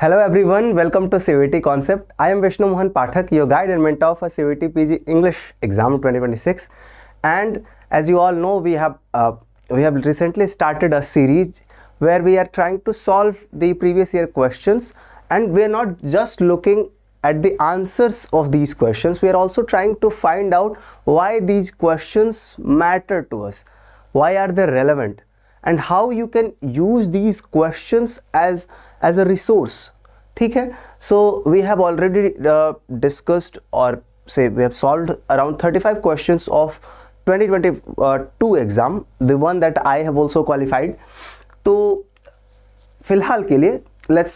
Hello everyone, welcome to CVT Concept. I am Vishnu Mohan Pathak, your guide and mentor for CVT PG English exam 2026. And as you all know, we have recently started a series where we are trying to solve the previous year questions, and we are not just looking at the answers of these questions. We are also trying to find out why these questions matter to us, why are they relevant, and how you can use these questions as a resource. ठीक है, so we have already discussed or say we have solved around 35 questions of 2022 exam, the one that I have also qualified. तो फिलहाल के लिए let's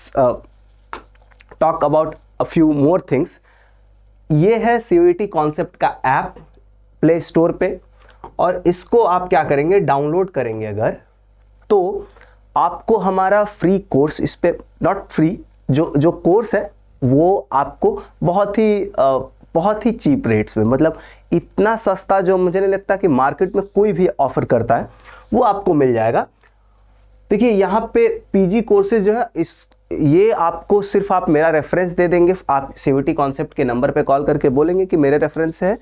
talk about a few more things. ये है CVT Concept का app play store पे, और इसको आप क्या करेंगे, डाउनलोड करेंगे अगर, तो आपको हमारा फ्री कोर्स, इस पे नॉट फ्री, जो कोर्स है वो आपको बहुत ही चीप रेट्स में, मतलब इतना सस्ता जो मुझे नहीं लगता कि मार्केट में कोई भी ऑफर करता है, वो आपको मिल जाएगा. देखिए यहाँ पे पीजी कोर्सेज जो है, ये आपको सिर्फ आप मेरा रेफरेंस दे देंगे, आप CVT कॉन्सेप्ट के नंबर पे कॉल करके बोलेंगे कि मेरे रेफरेंस है,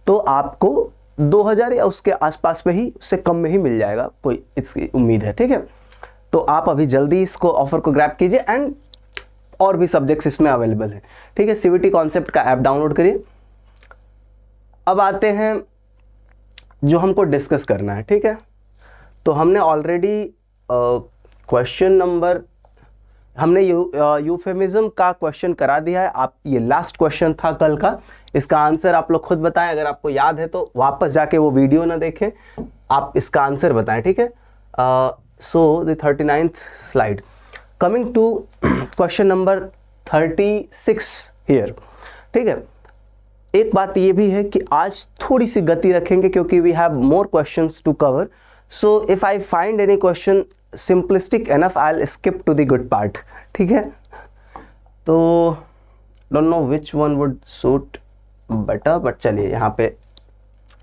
तो आपको 2000 या उसके आसपास में ही, उससे कम में ही मिल जाएगा, कोई इसकी उम्मीद है. ठीक है, तो आप अभी जल्दी इसको ऑफर को ग्रैब कीजिए, एंड और भी सब्जेक्ट्स इसमें अवेलेबल है. ठीक है, CVT कॉन्सेप्ट का ऐप डाउनलोड करिए. अब आते हैं जो हमको डिस्कस करना है. ठीक है, तो हमने ऑलरेडी क्वेश्चन नंबर, हमने यूफेमिज्म का क्वेश्चन करा दिया है. आप, ये लास्ट क्वेश्चन था कल का, इसका आंसर आप लोग खुद बताएं. अगर आपको याद है तो वापस जाके वो वीडियो ना देखें, आप इसका आंसर बताएं. ठीक है, so the 39th slide, coming to question number 36 here. ठीक है, एक बात ये भी है कि आज थोड़ी सी गति रखेंगे क्योंकि we have more questions to cover. So if I find any question simplistic enough, I will skip to the good part. ठीक है, तो don't know which one would suit better, but चलिए यहाँ पे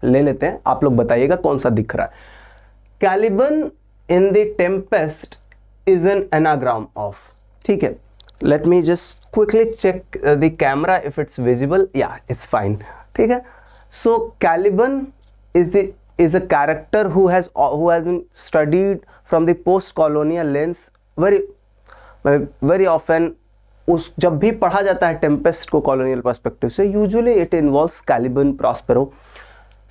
ले लेते हैं. आप लोग बताइएगा कौन सा दिख रहा है. Caliban in the Tempest is an anagram of. ठीक है, let me just quickly check the camera if it's visible. Yeah, it's fine. ठीक है, so Caliban is a character who has been studied from the post-colonial lens very often. उस जब भी पढ़ा जाता है टेम्पेस्ट को कॉलोनियल पर्सपेक्टिव से, usually it involves Caliban, Prospero.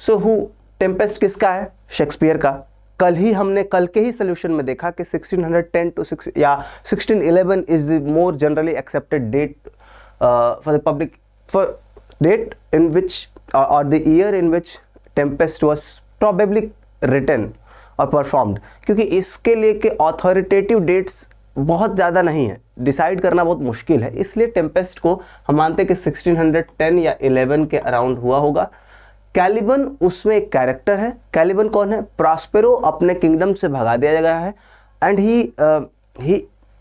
So who Tempest किसका है? शेक्सपियर का. कल के ही सोल्यूशन में देखा कि 1610 to 1611 is the more generally accepted date for the public, for date in which or the year in which Tempest was probably written or performed. क्योंकि इसके लिए के ऑथोरिटेटिव डेट्स बहुत ज़्यादा नहीं है, डिसाइड करना बहुत मुश्किल है, इसलिए टेम्पेस्ट को हम मानते हैं कि 1610 या 11 के अराउंड हुआ होगा. कैलिबन उसमें एक कैरेक्टर है. कैलिबन कौन है? प्रॉस्पेरो अपने किंगडम से भगा दिया गया है, and he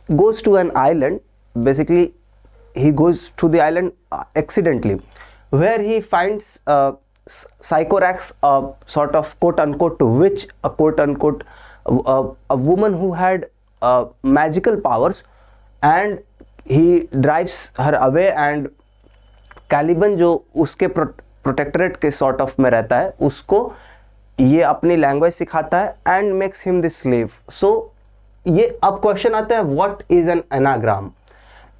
goes to an island. Basically he goes to the island accidentally, where he finds Sycorax, a sort of quote unquote witch, a quote unquote a woman who had magical powers, and he drives her away. and Caliban जो उसके protectorate के sort of में रहता है, उसको ये अपनी language सिखाता है and makes him the slave. So ये अब क्वेश्चन आता है, what is an anagram?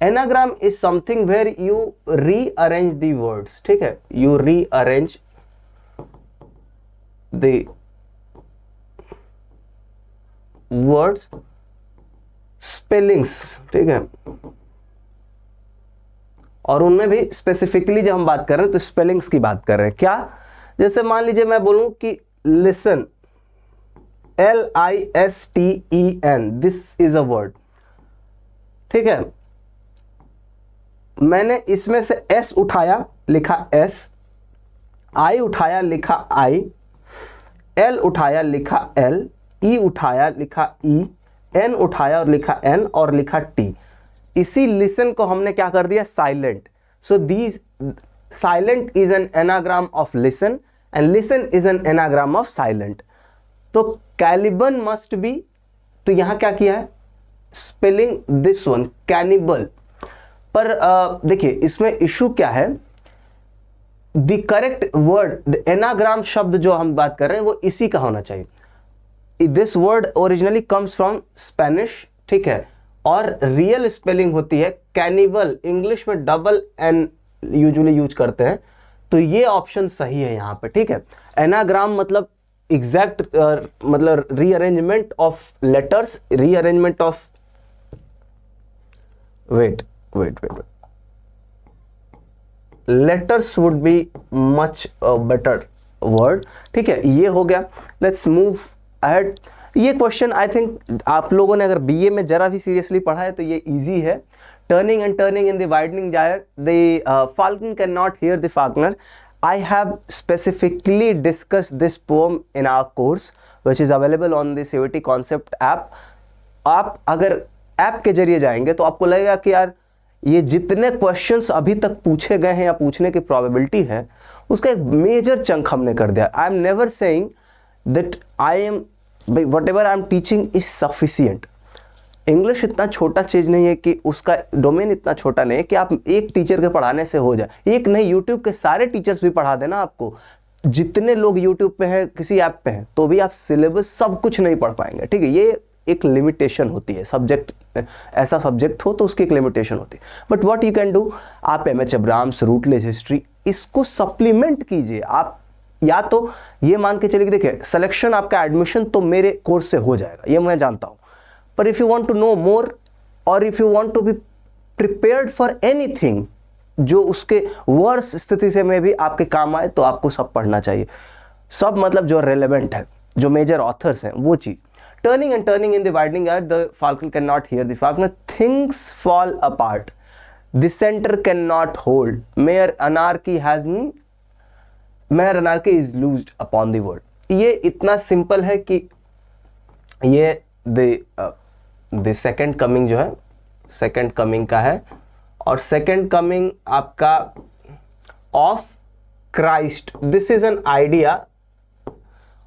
Anagram is something where you rearrange the words. ठीक है, you rearrange the words, spellings. ठीक है, और उनमें भी स्पेसिफिकली जब हम बात कर रहे हैं तो स्पेलिंग्स की बात कर रहे हैं. क्या? जैसे मान लीजिए मैं बोलूं कि listen, LISTEN, this is a word. ठीक है, मैंने इसमें से S उठाया, लिखा S, I उठाया, लिखा I, L उठाया, लिखा L, E उठाया, लिखा E, N उठाया और लिखा N, और लिखा T. इसी लिसन को हमने क्या कर दिया? Silent. So these silent is an anagram of listen, and listen is an anagram of silent. तो कैलिबन मस्ट बी, तो यहां क्या किया है? Spelling this one, cannibal. पर देखिए इसमें इशू क्या है, द करेक्ट वर्ड एनाग्राम शब्द जो हम बात कर रहे हैं वो इसी का होना चाहिए। This word originally comes from Spanish, ठीक है, और रियल स्पेलिंग होती है कैनिबल, इंग्लिश में डबल एन यूजुअली यूज करते हैं, तो ये ऑप्शन सही है यहाँ पे, ठीक है। एनाग्राम मतलब एग्जैक्ट मतलब rearrangement of letters, rearrangement of wait letters would be much better word, ठीक है। ये हो गया, लेट्स मूव अहेड। ये क्वेश्चन आई थिंक आप लोगों ने अगर बीए में जरा भी सीरियसली पढ़ा है तो ये इजी है। Turning and turning in the widening gyre, the falcon can not hear the falconer. I have specifically discussed this poem in our course which is available on the CVT concept app. आप अगर app के जरिए जाएंगे तो आपको लगेगा कि यार ये जितने क्वेश्चंस अभी तक पूछे गए हैं या पूछने की प्रोबेबिलिटी है उसका एक मेजर चंक हमने कर दिया। I am never saying that I am what ever I am teaching is sufficient. English इतना छोटा चीज़ नहीं है कि उसका डोमेन इतना छोटा नहीं है कि आप एक टीचर के पढ़ाने से हो जाए। एक नहीं, यूट्यूब के सारे टीचर्स भी पढ़ा देना आपको। जितने लोग यूट्यूब पे हैं, किसी ऐप पे हैं, तो भी आप सिलेबस सब कुछ नहीं पढ़ पाएंगे, ठीक है। ये एक लिमिटेशन होती है, सब्जेक्ट ऐसा सब्जेक्ट हो तो उसकी एक लिमिटेशन होती है। But what you can do, आप एम.एच. अब्राहम्स, रूटलेस हिस्ट्री, इसको सप्लीमेंट कीजिए। आप या तो ये मान के चलिए कि देखिए सिलेक्शन आपका एडमिशन तो मेरे कोर्स से हो जाएगा, ये मैं जानता हूँ। पर if you want to know more or if you want to be prepared for anything जो उसके वर्स स्थिति से में भी आपके काम आए, तो आपको सब पढ़ना चाहिए। सब मतलब जो रेलेवेंट है, जो मेजर ऑथर्स हैं, वो चीज़। Turning and turning in the widening at the falcon can not hear the falconer, things fall apart, the centre can not hold, mere anarchy is loosed upon the world. ये इतना simple है कि ये the second coming जो है, second coming का है, और सेकेंड कमिंग आपका of Christ, this is an idea,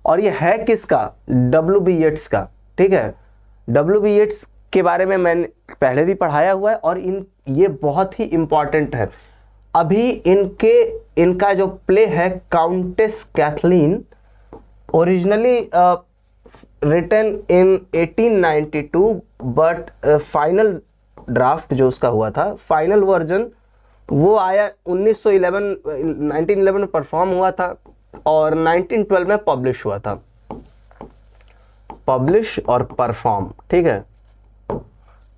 और ये है किसका, W.B. येट्स का, ठीक है। W.B. येट्स के बारे में मैंने पहले भी पढ़ाया हुआ है, और ये बहुत ही इंपॉर्टेंट है। अभी इनका जो प्ले है countess Kathleen, originally written in 1892 but final draft जो उसका हुआ था, फाइनल वर्जन वो आया 1911 में परफॉर्म हुआ था और 1912 में पब्लिश हुआ था। पब्लिश और परफॉर्म, ठीक है।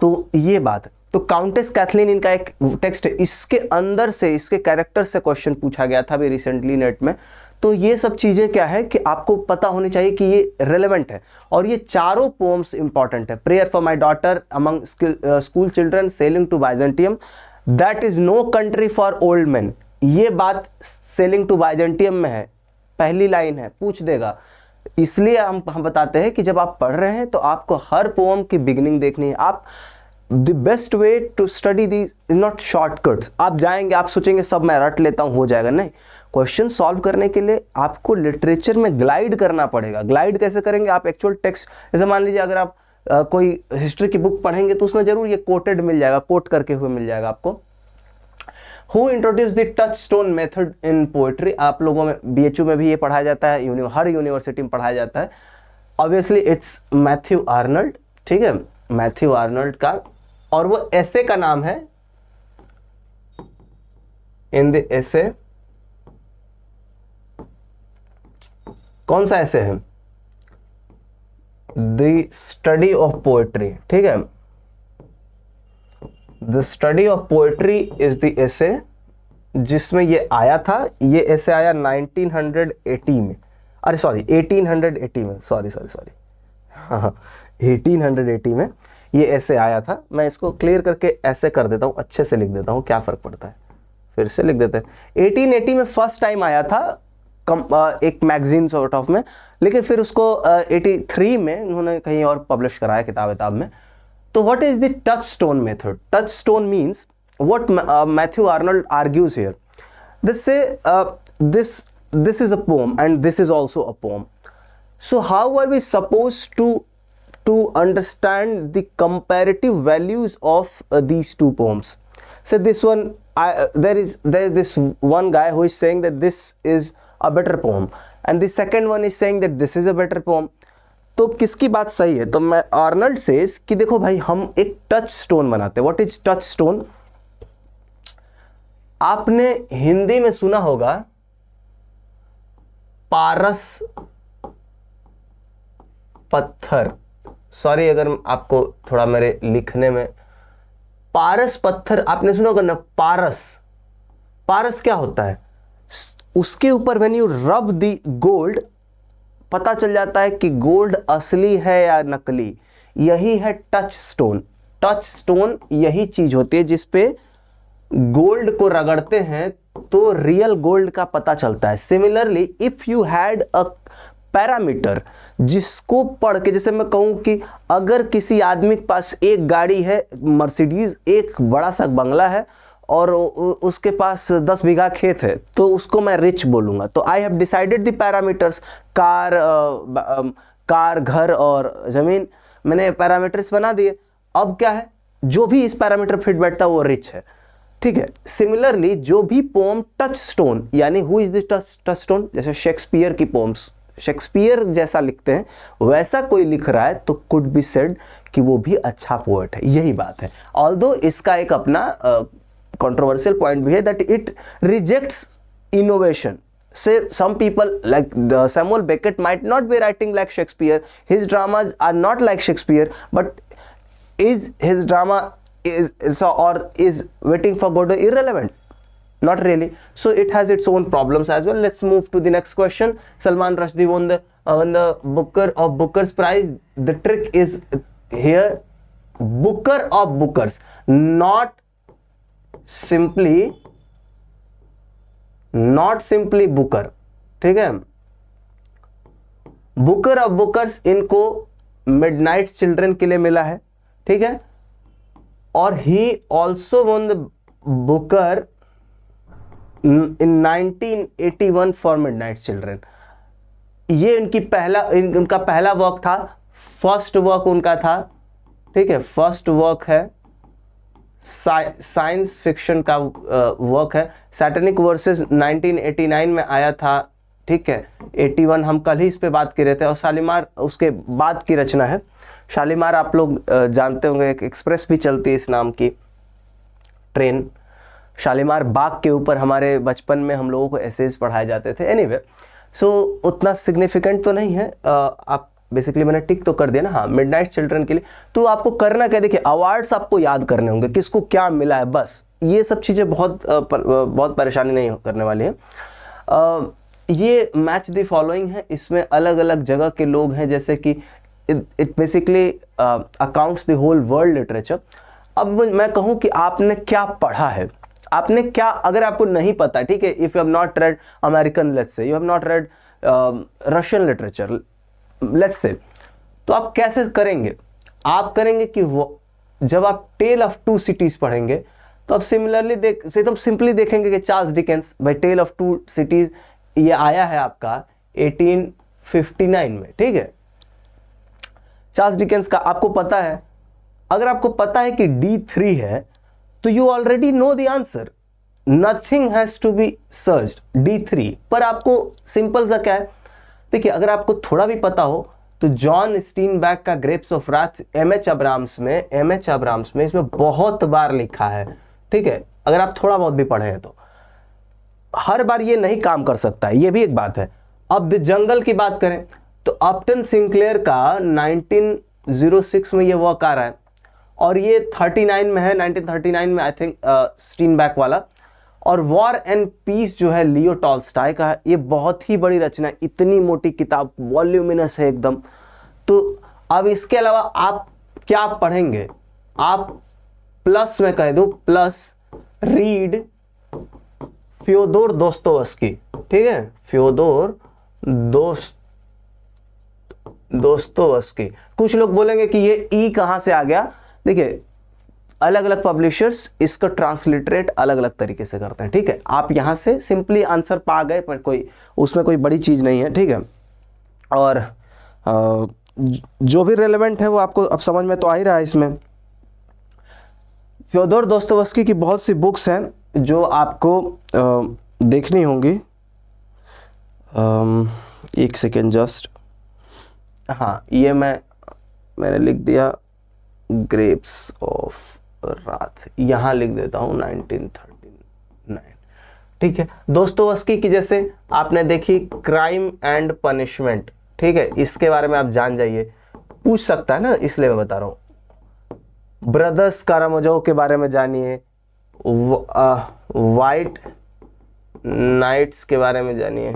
तो ये बात है। तो काउंटेस कैथलीन इनका एक टेक्स्ट है, इसके अंदर से, इसके कैरेक्टर से क्वेश्चन पूछा गया था अभी रिसेंटली नेट में। तो ये सब चीज़ें क्या है कि आपको पता होनी चाहिए कि ये रेलेवेंट है। और ये चारों पोम्स इंपॉर्टेंट है। Prayer for my daughter among school children, sailing to Byzantium, that is no country for old man. ये बात सेलिंग टू बाइजेंटियम में है, पहली लाइन है, पूछ देगा। इसलिए हम बताते हैं कि जब आप पढ़ रहे हैं तो आपको हर पोम की बिगिनिंग देखनी है। आप the best way to study the is not shortcuts. आप जाएंगे, आप सोचेंगे सब मैं रट लेता हूँ, हो जाएगा, नहीं। क्वेश्चन सॉल्व करने के लिए आपको लिटरेचर में ग्लाइड करना पड़ेगा। ग्लाइड कैसे करेंगे, आप एक्चुअल टेक्स्ट, जैसे मान लीजिए अगर आप कोई हिस्ट्री की बुक पढ़ेंगे तो उसमें जरूर ये कोटेड मिल जाएगा, कोट करके हुए मिल जाएगा आपको। Who introduce the touch stone method in poetry, आप लोगों में BHU में भी ये पढ़ाया जाता है, हर यूनिवर्सिटी में पढ़ाया जाता है। ऑब्वियसली इट्स मैथ्यू आर्नल्ड, ठीक है, मैथ्यू आर्नल्ड का, और वो ऐसे का नाम है इन द ऐसे, कौन सा ऐसे है, द स्टडी ऑफ पोएट्री, ठीक है। The study of poetry is the ऐसे जिसमें ये आया था। ये ऐसे आया 1980 में, अरे सॉरी 1880 में, सॉरी हाँ 1880 में ये ऐसे आया था। मैं इसको क्लियर करके ऐसे कर देता हूँ, अच्छे से लिख देता हूँ, क्या फ़र्क पड़ता है, फिर से लिख देते हैं। 1880 में फर्स्ट टाइम आया था एक मैगजीन सॉर्ट ऑफ में, लेकिन फिर उसको 83 में उन्होंने कहीं और पब्लिश कराया किताब में। तो what is the touch stone method? Touch stone means what Matthew Arnold argues here, this is a poem and this is also a poem. So how are we supposed to understand the comparative values of these two poems? Say this one, there is this one guy who is saying that this is a better poem, and the second one is saying that this is a better poem. तो किसकी बात सही है? तो मैं Arnold says कि देखो भाई, हम एक टच स्टोन बनाते हैं. What is touch stone? आपने हिंदी में सुना होगा पारस पत्थर. सॉरी अगर आपको थोड़ा मेरे लिखने में, पारस पत्थर आपने सुना होगा ना. पारस, पारस क्या होता है? उसके ऊपर when you rub the gold, पता चल जाता है कि गोल्ड असली है या नकली. यही है टच स्टोन. टच स्टोन यही चीज होती है जिसपे गोल्ड को रगड़ते हैं तो रियल गोल्ड का पता चलता है. Similarly if you had a parameter जिसको पढ़ के, जैसे मैं कहूं कि अगर किसी आदमी के पास एक गाड़ी है मर्सिडीज, एक बड़ा सा बंगला है और उसके पास 10 बीघा खेत है, तो उसको मैं रिच बोलूंगा. तो I have decided the parameters, car, घर और जमीन, मैंने पैरामीटर्स बना दिए. अब क्या है, जो भी इस पैरामीटर फिट बैठता है वो रिच है. ठीक है. सिमिलरली जो भी पोम टच स्टोन, यानी who is the touch stone, जैसे शेक्सपियर की पोम्स, शेक्सपियर जैसा लिखते हैं वैसा कोई लिख रहा है तो कुड बी सेड कि वो भी अच्छा पोएट है. यही बात है. ऑल्दो इसका एक अपना controversial point भी है that it rejects innovation. Say some people like Samuel Beckett might not be writing like Shakespeare, his dramas are not like Shakespeare, but is his drama is Waiting for Godot irrelevant? Not really. So it has its own problems as well. Let's move to the next question. Salman Rushdie won the Booker of Booker's prize. The trick is here, Booker of Bookers, not simply Booker. ठीक है. Booker of Booker's इनको midnight children के लिए मिला है. ठीक है. और he also one the Booker in 1981 for midnight children. ये उनका पहला वर्क था. फर्स्ट वर्क उनका था. ठीक है. फर्स्ट वर्क है, साइंस फिक्शन का वर्क है. सैटेनिक वर्सेस 1989 में आया था. ठीक है. 81 हम कल ही इस पे बात कर रहे थे. और शालीमार उसके बाद की रचना है. शालीमार आप लोग जानते होंगे, एक एक्सप्रेस भी चलती है इस नाम की ट्रेन. शालीमार बाग के ऊपर हमारे बचपन में हम लोगों को एसेज पढ़ाए जाते थे. एनीवे, सो उतना सिग्निफिकेंट तो नहीं है. आप बेसिकली मैंने टिक तो कर दिया ना. हाँ, मिडनाइट चिल्ड्रन के लिए. तो आपको करना क्या, देखिए अवार्ड्स आपको याद करने होंगे, किसको क्या मिला है, बस ये सब चीज़ें बहुत परेशानी नहीं करने वाली है. ये मैच द फॉलोइंग है. इसमें अलग अलग जगह के लोग हैं, जैसे कि it basically accounts the whole world literature. अब मैं कहूँ कि आपने क्या पढ़ा है, आपने क्या, अगर आपको नहीं पता, ठीक है, if you have not red American, let's say you have not red Russian literature, let's say, तो आप कैसे करेंगे? आप करेंगे कि वो जब आप टेल ऑफ टू सिटीज पढ़ेंगे तो आप सिमिलरली एकदम सिंपली देखेंगे कि चार्ल्स डिकेंस, भाई टेल ऑफ टू सिटीज ये आया है आपका 1859 में. ठीक है. चार्ल्स डिकेंस का आपको पता है. अगर आपको पता है कि D3 है तो you already know the answer. Nothing has to be searched. D3 पर आपको सिंपल सा क्या है, देखिए अगर आपको थोड़ा भी पता हो तो जॉन स्टीनबैक का grapes of Wrath MH Abrams में इसमें बहुत बार लिखा है. ठीक है. अगर आप थोड़ा बहुत भी पढ़े हैं तो हर बार ये नहीं काम कर सकता है, ये भी एक बात है. अब द जंगल की बात करें तो अपटन सिंक्लेयर का 1906 में ये वर्क आ रहा है और ये 39 में है, 1939 में आई थिंक स्टीनबैक वाला. और वॉर एंड पीस जो है लियो टॉल्स्टॉय का है. ये बहुत ही बड़ी रचना, इतनी मोटी किताब, वॉल्यूमिनस है एकदम. तो अब इसके अलावा आप क्या पढ़ेंगे? आप प्लस में कह दो, प्लस रीड फ्योदोर दोस्तोवस्की. ठीक है. Fyodor Dostoevsky. कुछ लोग बोलेंगे कि ये ई कहां से आ गया. देखिए अलग अलग पब्लिशर्स इसको ट्रांसलिटरेट अलग अलग तरीके से करते हैं. ठीक है. आप यहां से सिंपली आंसर पा गए, पर कोई उसमें कोई बड़ी चीज नहीं है. ठीक है. और जो भी रेलेवेंट है वो आपको अब समझ में तो आ ही रहा है. इसमें फ्योदोर दोस्तोयेवस्की की बहुत सी बुक्स हैं जो आपको देखनी होंगी। एक सेकेंड जस्ट, हाँ ये मैंने लिख दिया, ग्रेप्स ऑफ रात, यहाँ लिख देता हूँ 1939। ठीक है, दोस्तोयेवस्की की जैसे आपने देखी क्राइम एंड पनिशमेंट, ठीक है, इसके बारे में आप जान जाइए, पूछ सकता है ना, इसलिए मैं बता रहा हूँ। ब्रदर्स कारामाजोव के बारे में जानिए, वाइट नाइट्स के बारे में जानिए,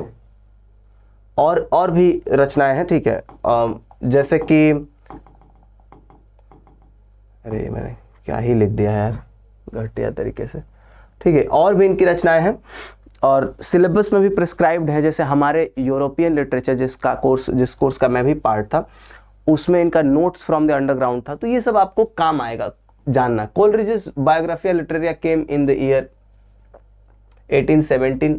और भी रचनाएं हैं। ठीक है, जैसे कि, अरे मैंने क्या ही लिख दिया है यार घटिया तरीके से। ठीक है, और भी इनकी रचनाएं हैं और सिलेबस में भी प्रिस्क्राइब्ड है। जैसे हमारे यूरोपियन लिटरेचर जिस कोर्स का मैं भी पार्ट था, उसमें इनका नोट्स फ्रॉम द अंडरग्राउंड था, तो ये सब आपको काम आएगा जानना। Coleridge's Biographia Literaria came in the year 1817।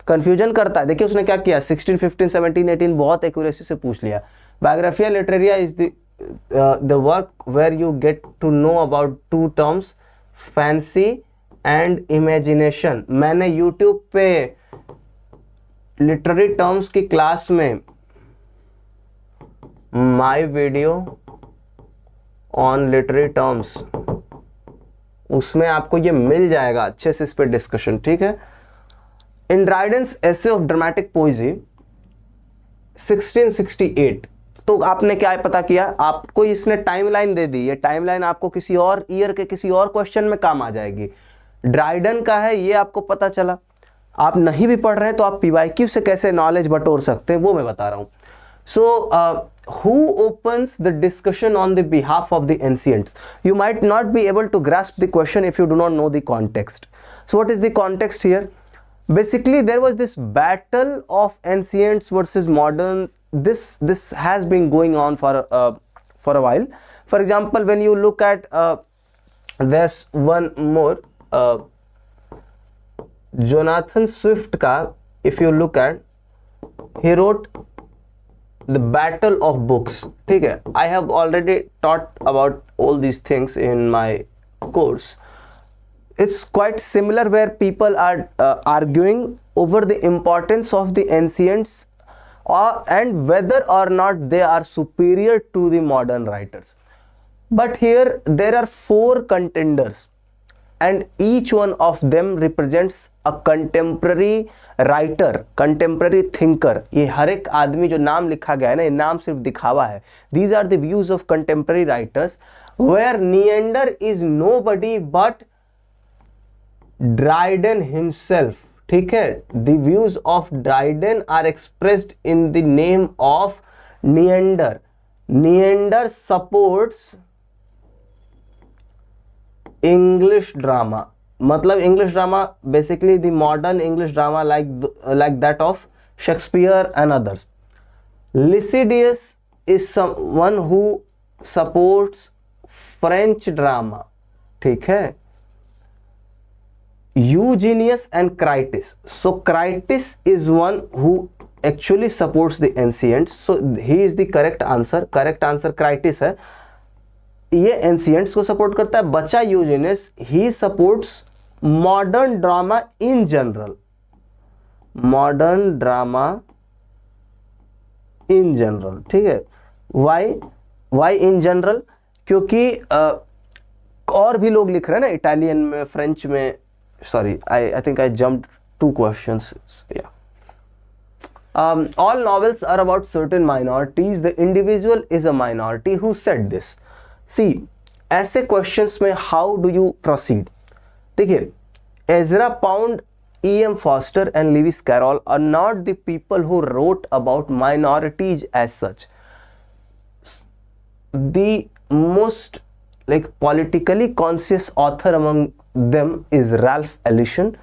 Confusion करता है, देखिए उसने क्या किया, 16, 15, 17, 18 बहुत एक्यूरेसी से पूछ लिया। Biographia Literaria is the work where you get to know about two terms, fancy and imagination. मैंने यूट्यूब पे लिटरेरी टर्म्स की क्लास में my video on literary terms, उसमें आपको ये मिल जाएगा अच्छे से, इस पे डिस्कशन। ठीक है, इन ड्राइडेंस एसे ऑफ ड्रामेटिक पोइजी 1668, तो आपने क्या पता किया, आपको इसने टाइमलाइन दे दी, ये टाइमलाइन आपको किसी और ईयर के किसी और क्वेश्चन में काम आ जाएगी। ड्राइडन का है ये आपको पता चला। आप नहीं भी पढ़ रहे हैं तो आप पीवाईक्यू से कैसे नॉलेज बटोर सकते हैं वो मैं बता रहा हूं। So, who opens the discussion on the behalf of the ancients? You might not be able to grasp the question if you do not know the context. So, what is the context here? Basically, there was this battle of ancients versus moderns. This has been going on for a while. For example, when you look at there's one more Jonathan Swift ka, if you look at, he wrote The Battle of Books. ठीक है, I have already taught about all these things in my course. It's quite similar where people are arguing over the importance of the ancients and whether or not they are superior to the modern writers. But here there are 4 contenders and each one of them represents a contemporary writer, contemporary thinker. ये हर एक आदमी जो नाम लिखा गया है ना, ये नाम सिर्फ दिखावा है। These are the views of contemporary writers where Neander is nobody but Dryden himself. ठीक है, the views of Dryden are expressed in the name of Neander. Neander supports English drama, मतलब English drama, basically the modern English drama like that of Shakespeare and others. Lycidius is someone who supports French drama. ठीक है, Eugenius and Critias. So Critias is one who actually supports the ancients. So he is the correct answer. Correct answer Critias है, ये ancients को support करता है। बचा Eugenius, he supports modern drama in general, modern drama in general. ठीक है, Y in general, क्योंकि और भी लोग लिख रहे हैं ना, इटालियन में, फ्रेंच में, sorry I think I jumped 2 questions. All novels are about certain minorities. The individual is a minority. Who said this? See, ऐसे क्वेश्चंस में हाउ डू यू प्रोसीड? देखिए, Ezra pound, E.M. Foster and Lewis Carroll are not the people who wrote about minorities as such. The most politically conscious author among them is Ralph Ellison,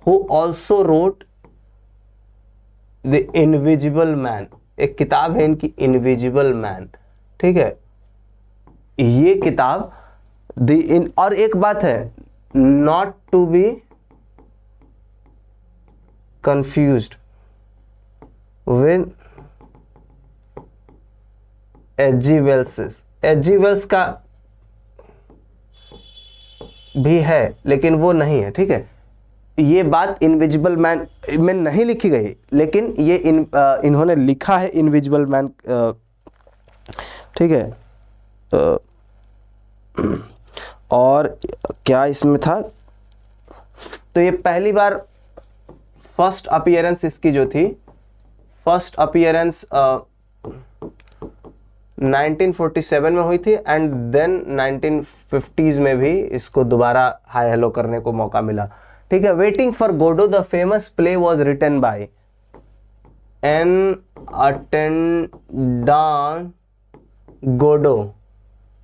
who also wrote The Invisible Man. एक किताब है इनकी, Invisible Man. ठीक है, ये किताब और एक बात है, not to be confused with H.G. Wells. H.G. Wells का भी है लेकिन वो नहीं है, ठीक है। ये बात इनविजिबल मैन में नहीं लिखी गई, लेकिन ये इन्होंने लिखा है इनविजिबल मैन, ठीक है। और क्या इसमें था, तो ये पहली बार फर्स्ट अपीयरेंस इसकी जो थी, फर्स्ट अपीयरेंस 1947 में हुई थी, एंड देन 1950s में भी इसको दोबारा हाय हेलो करने को मौका मिला, ठीक है। Waiting for Godot the famous play was written by an attendant Godot.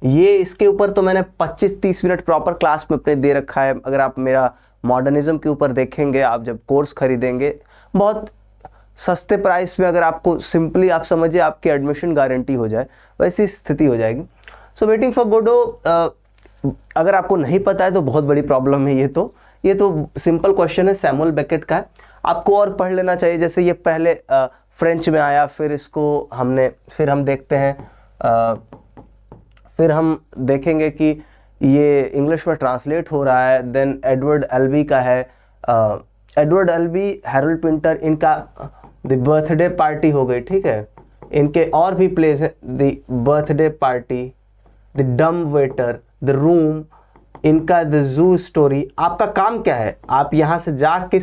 ये इसके ऊपर तो मैंने 25-30 मिनट प्रॉपर क्लास में अपने दे रखा है। अगर आप मेरा मॉडर्निज्म के ऊपर देखेंगे, आप जब कोर्स खरीदेंगे बहुत सस्ते प्राइस में, अगर आपको सिंपली आप समझिए आपकी एडमिशन गारंटी हो जाए, वैसी स्थिति हो जाएगी। सो वेटिंग फॉर गोडो अगर आपको नहीं पता है तो बहुत बड़ी प्रॉब्लम है। ये तो सिंपल क्वेश्चन है, सैमुअल बेकेट का है, आपको और पढ़ लेना चाहिए। जैसे ये पहले फ्रेंच में आया, फिर हम देखते हैं, फिर हम देखेंगे कि ये इंग्लिश में ट्रांसलेट हो रहा है। देन एडवर्ड एल्बी का है, एडवर्ड एल्बी, हैरोल्ड पिंटर, इनका द बर्थडे पार्टी हो गई, ठीक है। इनके और भी प्लेस हैं, द बर्थडे पार्टी, द डम वेटर, द रूम, इनका द जू स्टोरी। आपका काम क्या है, आप यहाँ से जाके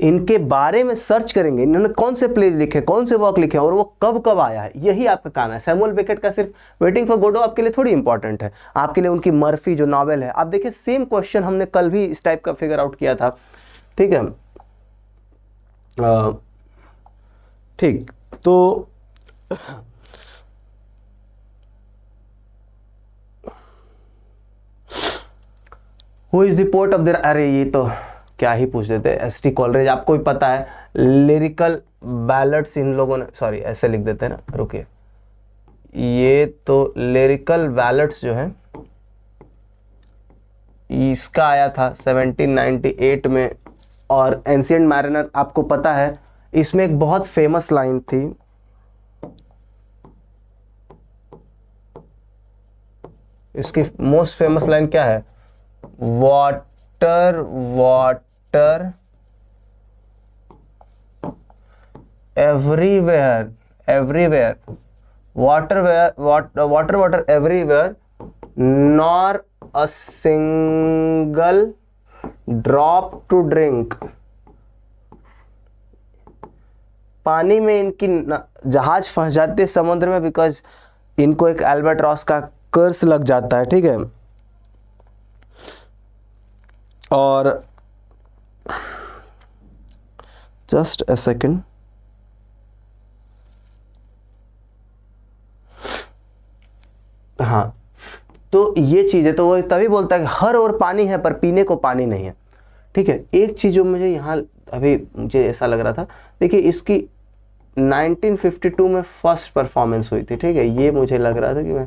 इनके बारे में सर्च करेंगे, इन्होंने कौन से प्लेज लिखे, कौन से वर्क लिखे और वो कब कब आया है, यही आपका काम है। सैमुअल बेकेट का सिर्फ वेटिंग फॉर गोडो आपके लिए थोड़ी इंपॉर्टेंट है, आपके लिए उनकी मर्फी जो नॉवेल है। आप देखिए सेम क्वेश्चन हमने कल भी इस टाइप का फिगर आउट किया था, ठीक है। ठीक, तो who is the poet of the, अरे ये तो क्या ही पूछ देते हैं, एस टी कॉलरेज, आपको भी पता है। लिरिकल बैलड्स इन लोगों ने, सॉरी ऐसे लिख देते हैं ना, रुकिए, ये तो लिरिकल बैलड्स जो है इसका आया था 1798 में। और एंशिएंट मैरिनर आपको पता है, इसमें एक बहुत फेमस लाइन थी, इसकी मोस्ट फेमस लाइन क्या है, water water everywhere, everywhere, water water water everywhere, nor a single drop to drink. पानी में इनकी जहाज फंस जाते समुद्र में, बिकॉज इनको एक एल्बाट्रॉस का कर्स लग जाता है, ठीक है। और जस्ट अ सेकेंड, हाँ, तो ये चीज है, तो वो तभी बोलता है कि हर और पानी है पर पीने को पानी नहीं है, ठीक है। एक चीज जो मुझे यहाँ अभी मुझे ऐसा लग रहा था, देखिए इसकी 1952 में फर्स्ट परफॉर्मेंस हुई थी, ठीक है। ये मुझे लग रहा था कि मैं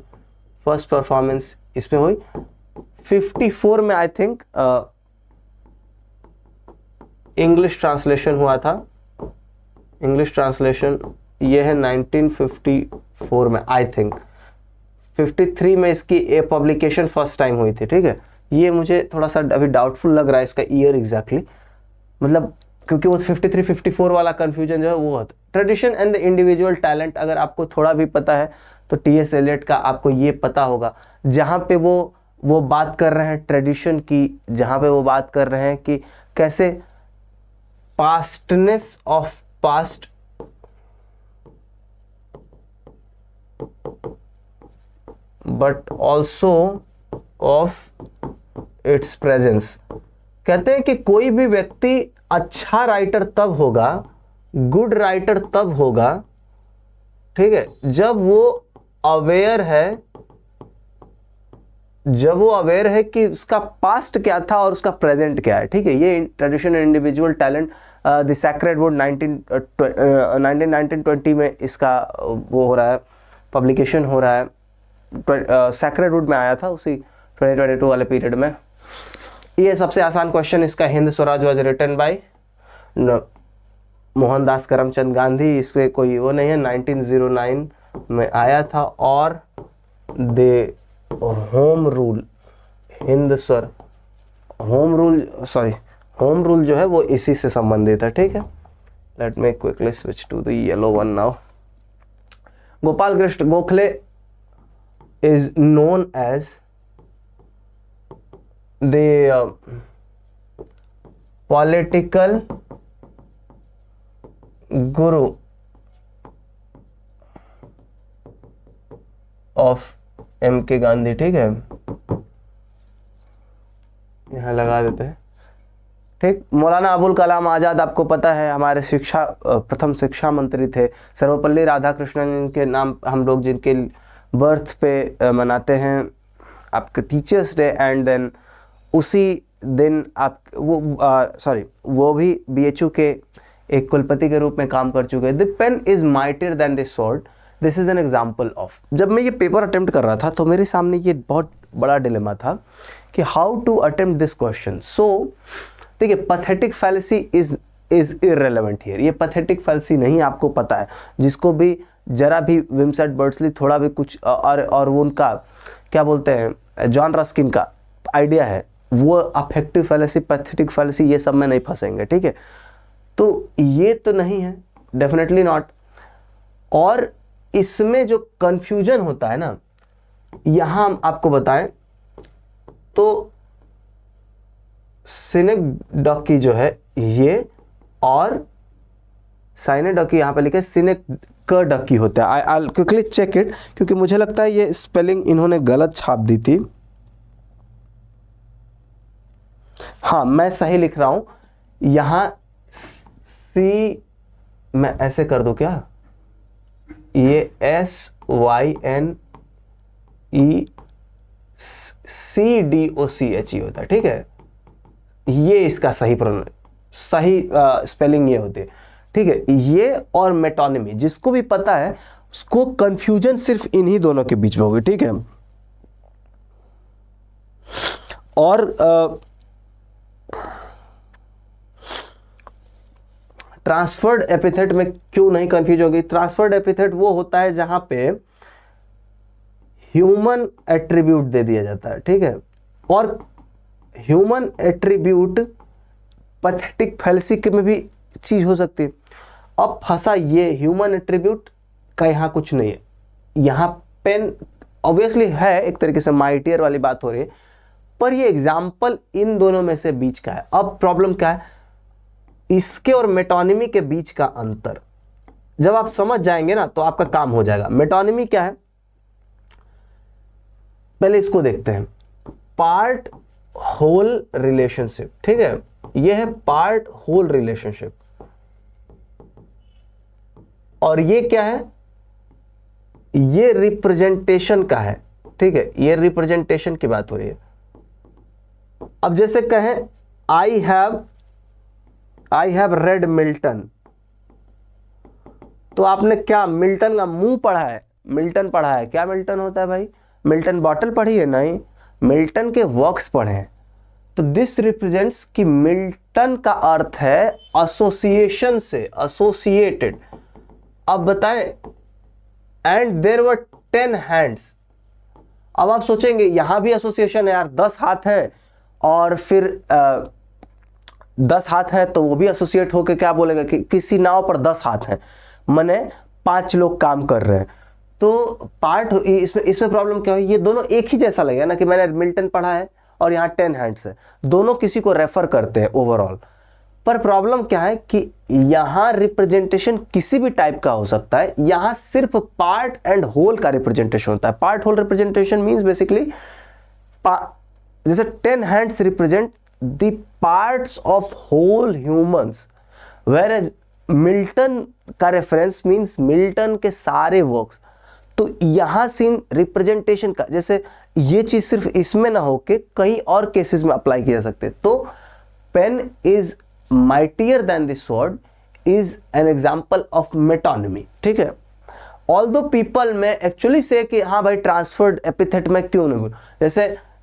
फर्स्ट परफॉर्मेंस इसमें हुई 54 में, आई थिंक इंग्लिश ट्रांसलेशन हुआ था। इंग्लिश ट्रांसलेशन ये है 1954 में, आई थिंक 53 में इसकी ए पब्लिकेशन फर्स्ट टाइम हुई थी, ठीक है। ये मुझे थोड़ा सा अभी डाउटफुल लग रहा है इसका ईयर एग्जैक्टली, मतलब क्योंकि वो 53-54 वाला कंफ्यूजन जो है वो होता। Tradition and the individual talent, अगर आपको थोड़ा भी पता है तो टी.एस. एलियट का आपको ये पता होगा, जहाँ पे वो बात कर रहे हैं ट्रेडिशन की, जहाँ पे वो बात कर रहे हैं कि कैसे pastness of past but also of its presence. कहते हैं कि कोई भी व्यक्ति अच्छा राइटर तब होगा, गुड राइटर तब होगा, ठीक है, जब वो अवेयर है कि उसका पास्ट क्या था और उसका प्रेजेंट क्या है, ठीक है। ये tradition and individual talent, the sacred would 1920 में इसका वो हो रहा है, पब्लिकेशन हो रहा है। सैक्रेड वुड में आया था उसी 2022 वाले पीरियड में। ये सबसे आसान क्वेश्चन इसका, Hind Swaraj was written by Mohandas Karamchand Gandhi, इसमें कोई वो नहीं है, 1909 में आया था। और दे होम रूल हिंद स्वर home rule, sorry, home rule जो है वो इसी से संबंधित है, ठीक है। Let me quickly switch to the yellow one now. Gopal Krishna Gokhale is known as the political guru of M K Gandhi, ठीक है, यहां लगा देते हैं, ठीक। मौलाना अबुल कलाम आज़ाद आपको पता है हमारे प्रथम शिक्षा मंत्री थे। सर्वपल्ली राधाकृष्णन के नाम हम लोग जिनके बर्थ पे मनाते हैं आपके टीचर्स डे, एंड देन उसी दिन आप वो भी BHU के एक कुलपति के रूप में काम कर चुके हैं। The pen is mightier than the sword, this is an example of. जब मैं ये पेपर अटेम्प्ट कर रहा था तो मेरे सामने ये बहुत बड़ा डिलेमा था कि how to attempt this question. So देखिए, pathetic fallacy is irrelevant here. ये पैथेटिक फैलेसी नहीं आपको पता है, जिसको भी जरा भी विमसेट बर्डसली थोड़ा भी कुछ और वो उनका क्या बोलते हैं जॉन रस्किन का आइडिया है, वो अफेक्टिव फैलेसी, पैथेटिक फैलेसी, ये सब में नहीं फंसेंगे, ठीक है। तो ये तो नहीं है, डेफिनेटली नॉट। और इसमें जो कंफ्यूजन होता है ना, यहां हम आपको बताएं तो सिनेक्डॉकी जो है ये और साइनेडॉकी, यहां पे लिखे सिनेक्डॉकी होता है। आई क्विकली चेक इट, क्योंकि मुझे लगता है ये स्पेलिंग इन्होंने गलत छाप दी थी। हाँ, मैं सही लिख रहा हूं, यहां सी मैं ऐसे कर दूं क्या, ये SYNECDOCHE होता है, ठीक है। ये इसका सही स्पेलिंग ये होती है, ठीक है। ये और मेटोनिमी, जिसको भी पता है उसको कंफ्यूजन सिर्फ इन्हीं दोनों के बीच में होगी, ठीक है। और ट्रांसफर्ड एपिथेट में क्यों नहीं कंफ्यूज होगी? ट्रांसफर्ड एपिथेट वो होता है जहां पे ह्यूमन एट्रीब्यूट दे दिया जाता है, ठीक है। और ह्यूमन एट्रीब्यूट पैथेटिक फैलेसी में भी चीज हो सकती है। अब फंसा ये ह्यूमन एट्रीब्यूट का यहां कुछ नहीं है, यहां पेन ऑब्वियसली है, एक तरीके से माइटियर वाली बात हो रही है, पर ये एग्जाम्पल इन दोनों में से बीच का है। अब प्रॉब्लम क्या है, इसके और मेटोनिमी के बीच का अंतर जब आप समझ जाएंगे ना तो आपका काम हो जाएगा। मेटोनिमी क्या है, पहले इसको देखते हैं। पार्ट होल रिलेशनशिप, ठीक है, यह है पार्ट होल रिलेशनशिप। और ये क्या है, ये रिप्रेजेंटेशन का है, ठीक है, ये रिप्रेजेंटेशन की बात हो रही है। अब जैसे कहें आई हैव रेड मिल्टन, तो आपने क्या मिल्टन का मुंह पढ़ा है, मिल्टन पढ़ा है? क्या मिल्टन होता है भाई? मिल्टन बॉटल पढ़ी है? नहीं, मिल्टन के वर्क्स पढ़े हैं। तो दिस रिप्रेजेंट्स कि मिल्टन का अर्थ है एसोसिएशन से, एसोसिएटेड। अब बताएं, एंड देयर वर 10 हैंड्स। अब आप सोचेंगे यहां भी एसोसिएशन है यार, 10 हाथ है, और फिर 10 हाथ है तो वो भी एसोसिएट होकर क्या बोलेगा कि किसी नाव पर 10 हाथ हैं, माने 5 लोग काम कर रहे हैं। तो पार्ट इसमें प्रॉब्लम क्या है, ये दोनों एक ही जैसा लगेगा ना कि मैंने मिल्टन पढ़ा है और यहाँ 10 हैंड्स है, दोनों किसी को रेफर करते हैं ओवरऑल। पर प्रॉब्लम क्या है कि यहां रिप्रेजेंटेशन किसी भी टाइप का हो सकता है, यहां सिर्फ पार्ट एंड होल का रिप्रेजेंटेशन होता है। Part whole representation means basically जैसे 10 hands represent the parts of whole humans, where Milton का रेफरेंस मींस मिल्टन के सारे वर्क्स। तो यहां सीन रिप्रेजेंटेशन का, जैसे ये चीज सिर्फ इसमें ना हो के कहीं और केसेस में अप्लाई किया जा सकते। तो pen is mightier than the sword is an example of metonymy, ठीक है। ऑल्दो पीपल में एक्चुअली से कि हाँ भाई ट्रांसफर्ड एपिथेट में क्यों नहीं बोलूं,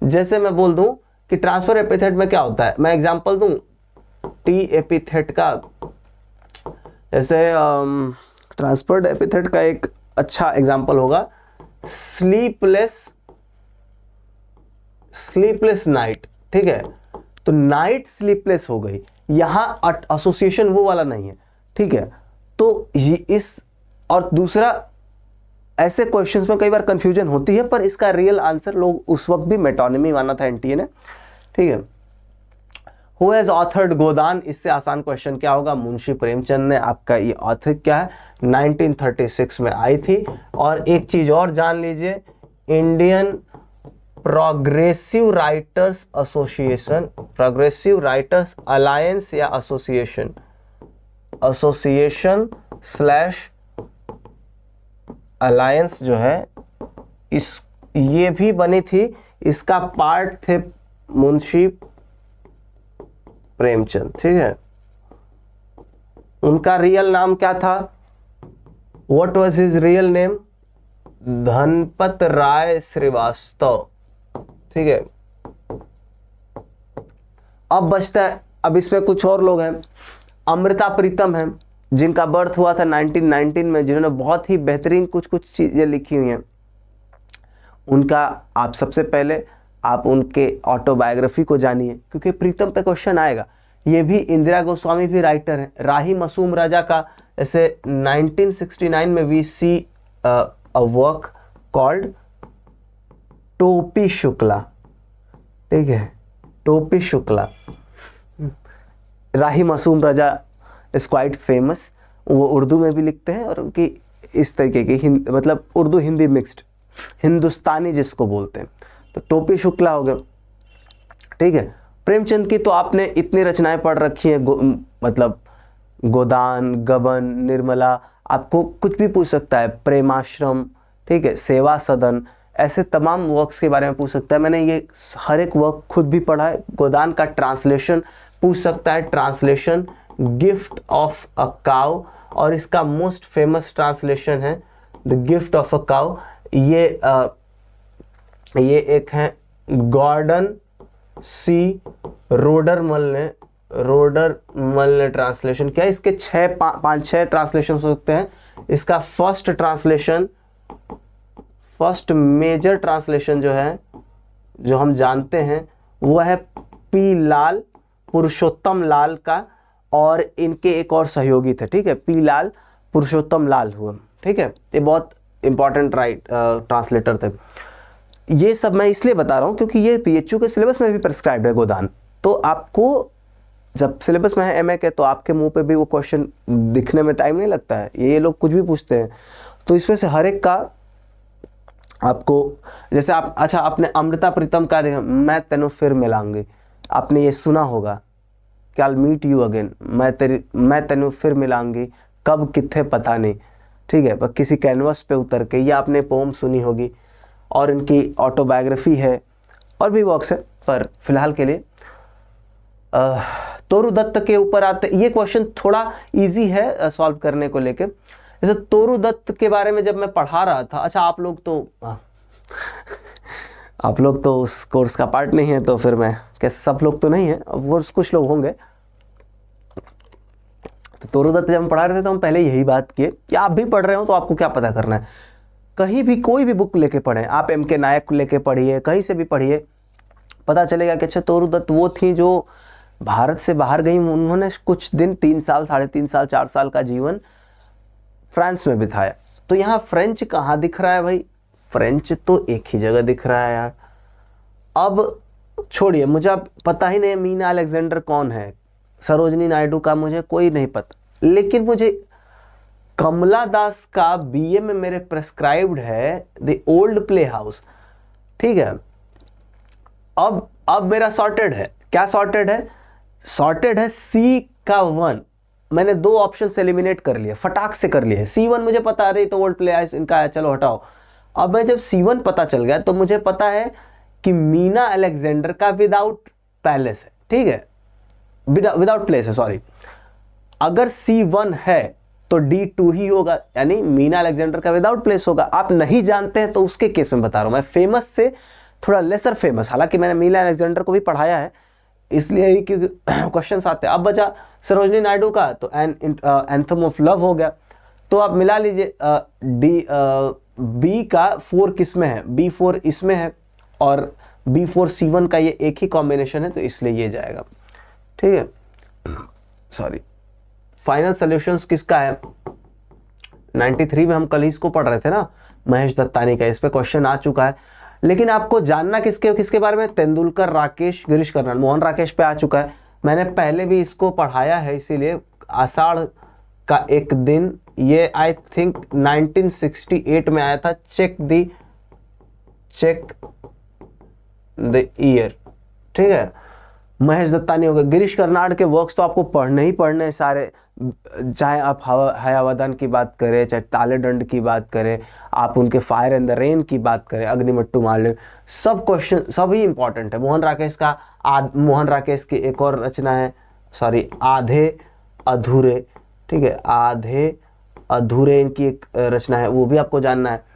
जैसे मैं बोल दूं कि ट्रांसफर एपिथेट में क्या होता है, मैं एग्जांपल दूं टी एपिथेट का। जैसे ट्रांसफर्ड एपिथेट का एक अच्छा एग्जांपल होगा स्लीपलेस नाइट, ठीक है। तो नाइट स्लीपलेस हो गई, यहाँ एसोसिएशन वो वाला नहीं है, ठीक है। तो ये इस, और दूसरा ऐसे क्वेश्चंस में कई बार कंफ्यूजन होती है, पर इसका रियल आंसर लोग उस वक्त भी मेटोनिमी माना था एनटीए ने, ठीक है। हु हैज ऑथर्ड गोदान, इससे आसान क्वेश्चन क्या होगा, मुंशी प्रेमचंद ने। आपका ये ऑथर क्या है, 1936 में आई थी। और एक चीज और जान लीजिए, Indian progressive writers association, progressive writers alliance या एसोसिएशन, एसोसिएशन स्लैश अलायंस जो है, इस ये भी बनी थी, इसका पार्ट थे मुंशी प्रेमचंद, ठीक है। उनका रियल नाम क्या था, what was his real name, Dhanpat Rai Srivastava, ठीक है। अब बचता है, अब इसमें कुछ और लोग हैं, अमृता प्रीतम हैं, जिनका बर्थ हुआ था 1919 में, जिन्होंने बहुत ही बेहतरीन कुछ कुछ चीजें लिखी हुई हैं। उनका आप सबसे पहले आप उनके ऑटोबायोग्राफी को जानिए, क्योंकि प्रीतम पे क्वेश्चन आएगा। ये भी, इंदिरा गोस्वामी भी राइटर हैं। राही मासूम राजा का ऐसे 1969 में we see a work called Topi Shukla, ठीक है, टोपी शुक्ला। राही मासूम राजा इज क्वाइट फेमस, वो उर्दू में भी लिखते हैं, और उनकी इस तरीके की मतलब उर्दू हिंदी मिक्स्ड, हिंदुस्तानी जिसको बोलते हैं, तो टोपी शुक्ला हो गए, ठीक है। प्रेमचंद की तो आपने इतनी रचनाएं पढ़ रखी हैं, मतलब गोदान, गबन, निर्मला, आपको कुछ भी पूछ सकता है, प्रेमाश्रम, ठीक है, सेवा सदन, ऐसे तमाम वर्क्स के बारे में पूछ सकता है। मैंने ये हर एक वर्क खुद भी पढ़ा है। गोदान का ट्रांसलेशन पूछ सकता है, translation gift of a cow, और इसका मोस्ट फेमस ट्रांसलेशन है the gift of a cow. ये एक है गॉर्डन सी रोडरमल ने ट्रांसलेशन किया। इसके 5-6 ट्रांसलेशन हो सकते हैं। इसका फर्स्ट मेजर ट्रांसलेशन जो है, जो हम जानते हैं, वो है पी लाल, पुरुषोत्तम लाल का, और इनके एक और सहयोगी थे, ठीक है, पी लाल, पुरुषोत्तम लाल हुआ, ठीक है। ये बहुत इंपॉर्टेंट ट्रांसलेटर थे। ये सब मैं इसलिए बता रहा हूँ क्योंकि ये पीएचयू के सिलेबस में भी प्रिस्क्राइब्ड है गोदान। तो आपको जब सिलेबस में है एमए के, तो आपके मुंह पे भी वो क्वेश्चन दिखने में टाइम नहीं लगता है, ये लोग कुछ भी पूछते हैं। तो इसमें से हर एक का आपको, जैसे आप, अच्छा आपने अमृता प्रीतम का देखा, मैं तेनू फिर मिलाऊंगी, आपने ये सुना होगा, कि आई मीट यू अगेन, मैं तेनू फिर मिलाऊंगी, कब किथे पता नहीं, ठीक है, पर किसी कैनवस पे उतर के, ये आपने पोम सुनी होगी। और इनकी ऑटोबायोग्राफी है, और भी वर्क्स है, पर फिलहाल के लिए तोरू दत्त के ऊपर आते। ये क्वेश्चन थोड़ा इजी है सॉल्व करने को लेके। जैसे तोरू दत्त के बारे में जब मैं पढ़ा रहा था, अच्छा आप लोग तो उस कोर्स का पार्ट नहीं है, तो फिर मैं कैसे, सब लोग तो नहीं है, वो कुछ लोग होंगे। तो तोरू दत्त जब हम पढ़ा रहे थे, तो हम पहले यही बात किए कि आप भी पढ़ रहे हो तो आपको क्या पता करना है, कहीं भी कोई भी बुक लेके पढ़ें, आप एम के नायक लेके पढ़िए, कहीं से भी पढ़िए, पता चलेगा कि अच्छा तोरू दत्त वो थी जो भारत से बाहर गई, उन्होंने कुछ दिन, 3 साल, 3.5 साल, 4 साल का जीवन फ्रांस में बिताया। तो यहाँ फ्रेंच कहाँ दिख रहा है भाई, फ्रेंच तो एक ही जगह दिख रहा है यार। अब छोड़िए, मुझे अब पता ही नहीं मीना अलेक्जेंडर कौन है, सरोजनी नायडू का मुझे कोई नहीं पता, लेकिन मुझे कमला दास का बीए में मेरे प्रेस्क्राइब्ड है द ओल्ड प्ले हाउस, ठीक है। अब मेरा सॉर्टेड है, क्या सॉर्टेड है, सॉर्टेड है सी का 1, मैंने 2 ऑप्शन से एलिमिनेट कर लिया, फटाक से कर लिया है। C1 मुझे पता है, तो ओल्ड प्ले हाउस इनका है, चलो हटाओ। अब मैं जब C1 पता चल गया, तो मुझे पता है कि मीना अलेक्जेंडर का विदाउट पैलेस है, ठीक है, विदाउट प्लेस है, सॉरी। अगर C1 है तो D2 ही होगा, यानी मीना अलेक्जेंडर का विदाउट प्लेस होगा। आप नहीं जानते हैं तो उसके केस में बता रहा हूं मैं, फेमस से थोड़ा लेसर फेमस, हालांकि मैंने मीना अलेक्जेंडर को भी पढ़ाया है, इसलिए क्योंकि क्वेश्चन आते हैं। अब बचा सरोजनी नायडू का, तो एंथम ऑफ लव हो गया। तो आप मिला लीजिए, बी का 4 किस में है, B4 इसमें है, और B4C1 का ये एक ही कॉम्बिनेशन है, तो इसलिए ये जाएगा। ठीक है, सॉरी। फाइनल सॉल्यूशंस किसका है? 93 में हम कल ही इसको पढ़ रहे थे ना, महेश दत्तानी का। इस पे क्वेश्चन आ चुका है, लेकिन आपको जानना किसके किसके बारे में? तेंदुलकर, राकेश, गिरीश कर्नाड, मोहन राकेश पे आ चुका है। मैंने पहले भी इसको पढ़ाया है, इसीलिए आषाढ़ का एक दिन, ये आई थिंक 1968 में आया था। Check the year. ठीक है, महेश दत्तानी हो गए। गिरीश कर्नाड के वर्क्स तो आपको पढ़ने ही पढ़ने हैं सारे, चाहे आप हयावदन की बात करें, चाहे तालेदंड की बात करें, आप उनके फायर एंड द रेन की बात करें, अग्निमट्टू माल्य, सब क्वेश्चन सभी इंपॉर्टेंट है। मोहन राकेश की एक और रचना है, सॉरी, आधे अधूरे। ठीक है, आधे अधूरे इनकी एक रचना है, वो भी आपको जानना है।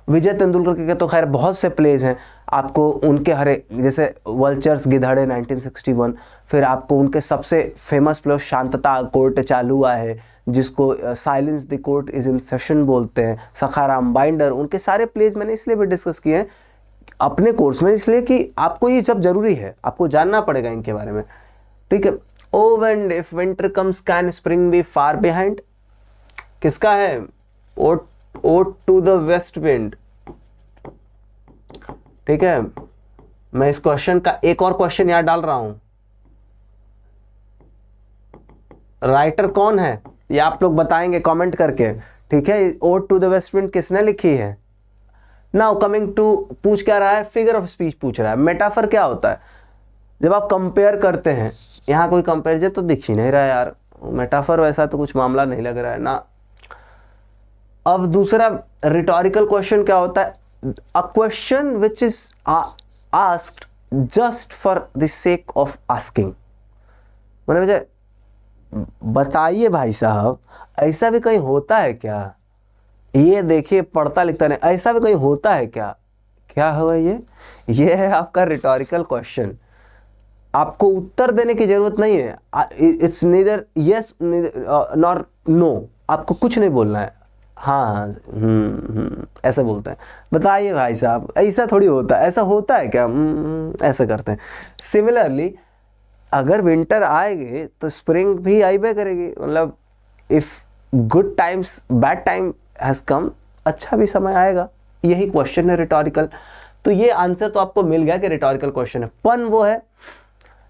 विजय तेंदुलकर के तो खैर बहुत से प्लेज हैं, आपको उनके जैसे वल्चर्स गिधड़े 1961, फिर आपको उनके सबसे फेमस प्ले शांतता कोर्ट चालू हुआ है, जिसको silence the court is in session बोलते हैं, सखाराम बाइंडर, उनके सारे प्लेज मैंने इसलिए भी डिस्कस किए हैं अपने कोर्स में, इसलिए कि आपको ये सब जरूरी है, आपको जानना पड़ेगा इनके बारे में। ठीक है, O when if winter comes can spring be far behind, किसका है? Ode to the west wind. ठीक है, मैं इस क्वेश्चन का एक और क्वेश्चन यहां डाल रहा हूं, राइटर कौन है ये आप लोग बताएंगे कमेंट करके। ठीक है, ode to the west wind किसने लिखी है? नाउ कमिंग टू, पूछ क्या रहा है? फिगर ऑफ स्पीच पूछ रहा है। मेटाफर क्या होता है? जब आप कंपेयर करते हैं, यहां कोई कंपेरिजन तो दिख ही नहीं रहा है यार, मेटाफर वैसा तो कुछ मामला नहीं लग रहा है ना। अब दूसरा रिटोरिकल क्वेश्चन क्या होता है? A question which is asked just for the sake of asking. मैंने बताइए भाई साहब, ऐसा भी कहीं होता है क्या? ये देखिए, पढ़ता लिखता नहीं, ऐसा भी कहीं होता है क्या? क्या होगा ये है आपका रिटोरिकल क्वेश्चन। आपको उत्तर देने की जरूरत नहीं है, it's neither yes nor no, आपको कुछ नहीं बोलना है। हाँ, ऐसा बोलते हैं, बताइए भाई साहब, ऐसा थोड़ी होता है, ऐसा होता है क्या? ऐसा करते हैं। सिमिलरली अगर विंटर आएगी तो स्प्रिंग भी आइबे करेगी, मतलब if good times bad time has come, अच्छा भी समय आएगा। यही क्वेश्चन है रिटोरिकल। तो ये आंसर तो आपको मिल गया कि रिटोरिकल क्वेश्चन है। पन वो है,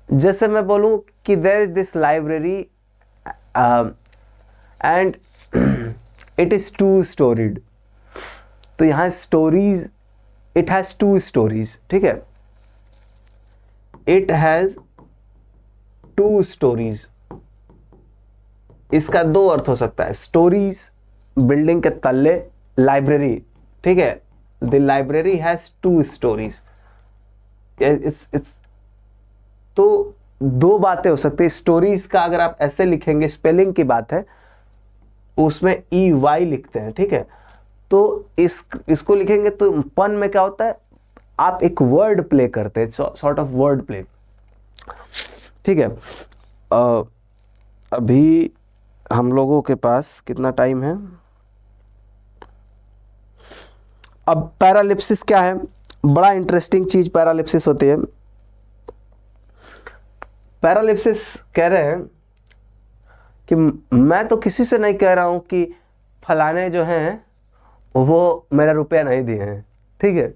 जैसे मैं बोलूं कि there is this library and it is two storied, तो यहां stories, it has two stories. ठीक है, इट हैज टू स्टोरीज, इसका दो अर्थ हो सकता है। स्टोरीज बिल्डिंग के तल्ले, लाइब्रेरी। ठीक है, the library has two stories. It's तो दो बातें हो सकती है। स्टोरीज का अगर आप ऐसे लिखेंगे, स्पेलिंग की बात है, उसमें EY लिखते हैं। ठीक है, तो इसको लिखेंगे तो पन में क्या होता है? आप एक वर्ड प्ले करते हैं, सॉर्ट ऑफ वर्ड प्ले। ठीक है, अभी हम लोगों के पास कितना टाइम है? अब पैरालिप्सिस क्या है? बड़ा इंटरेस्टिंग चीज पैरालिप्सिस होती है। पैरालिप्सिस कह रहे हैं कि मैं तो किसी से नहीं कह रहा हूं कि फलाने जो हैं वो मेरा रुपया नहीं दिए हैं। ठीक है,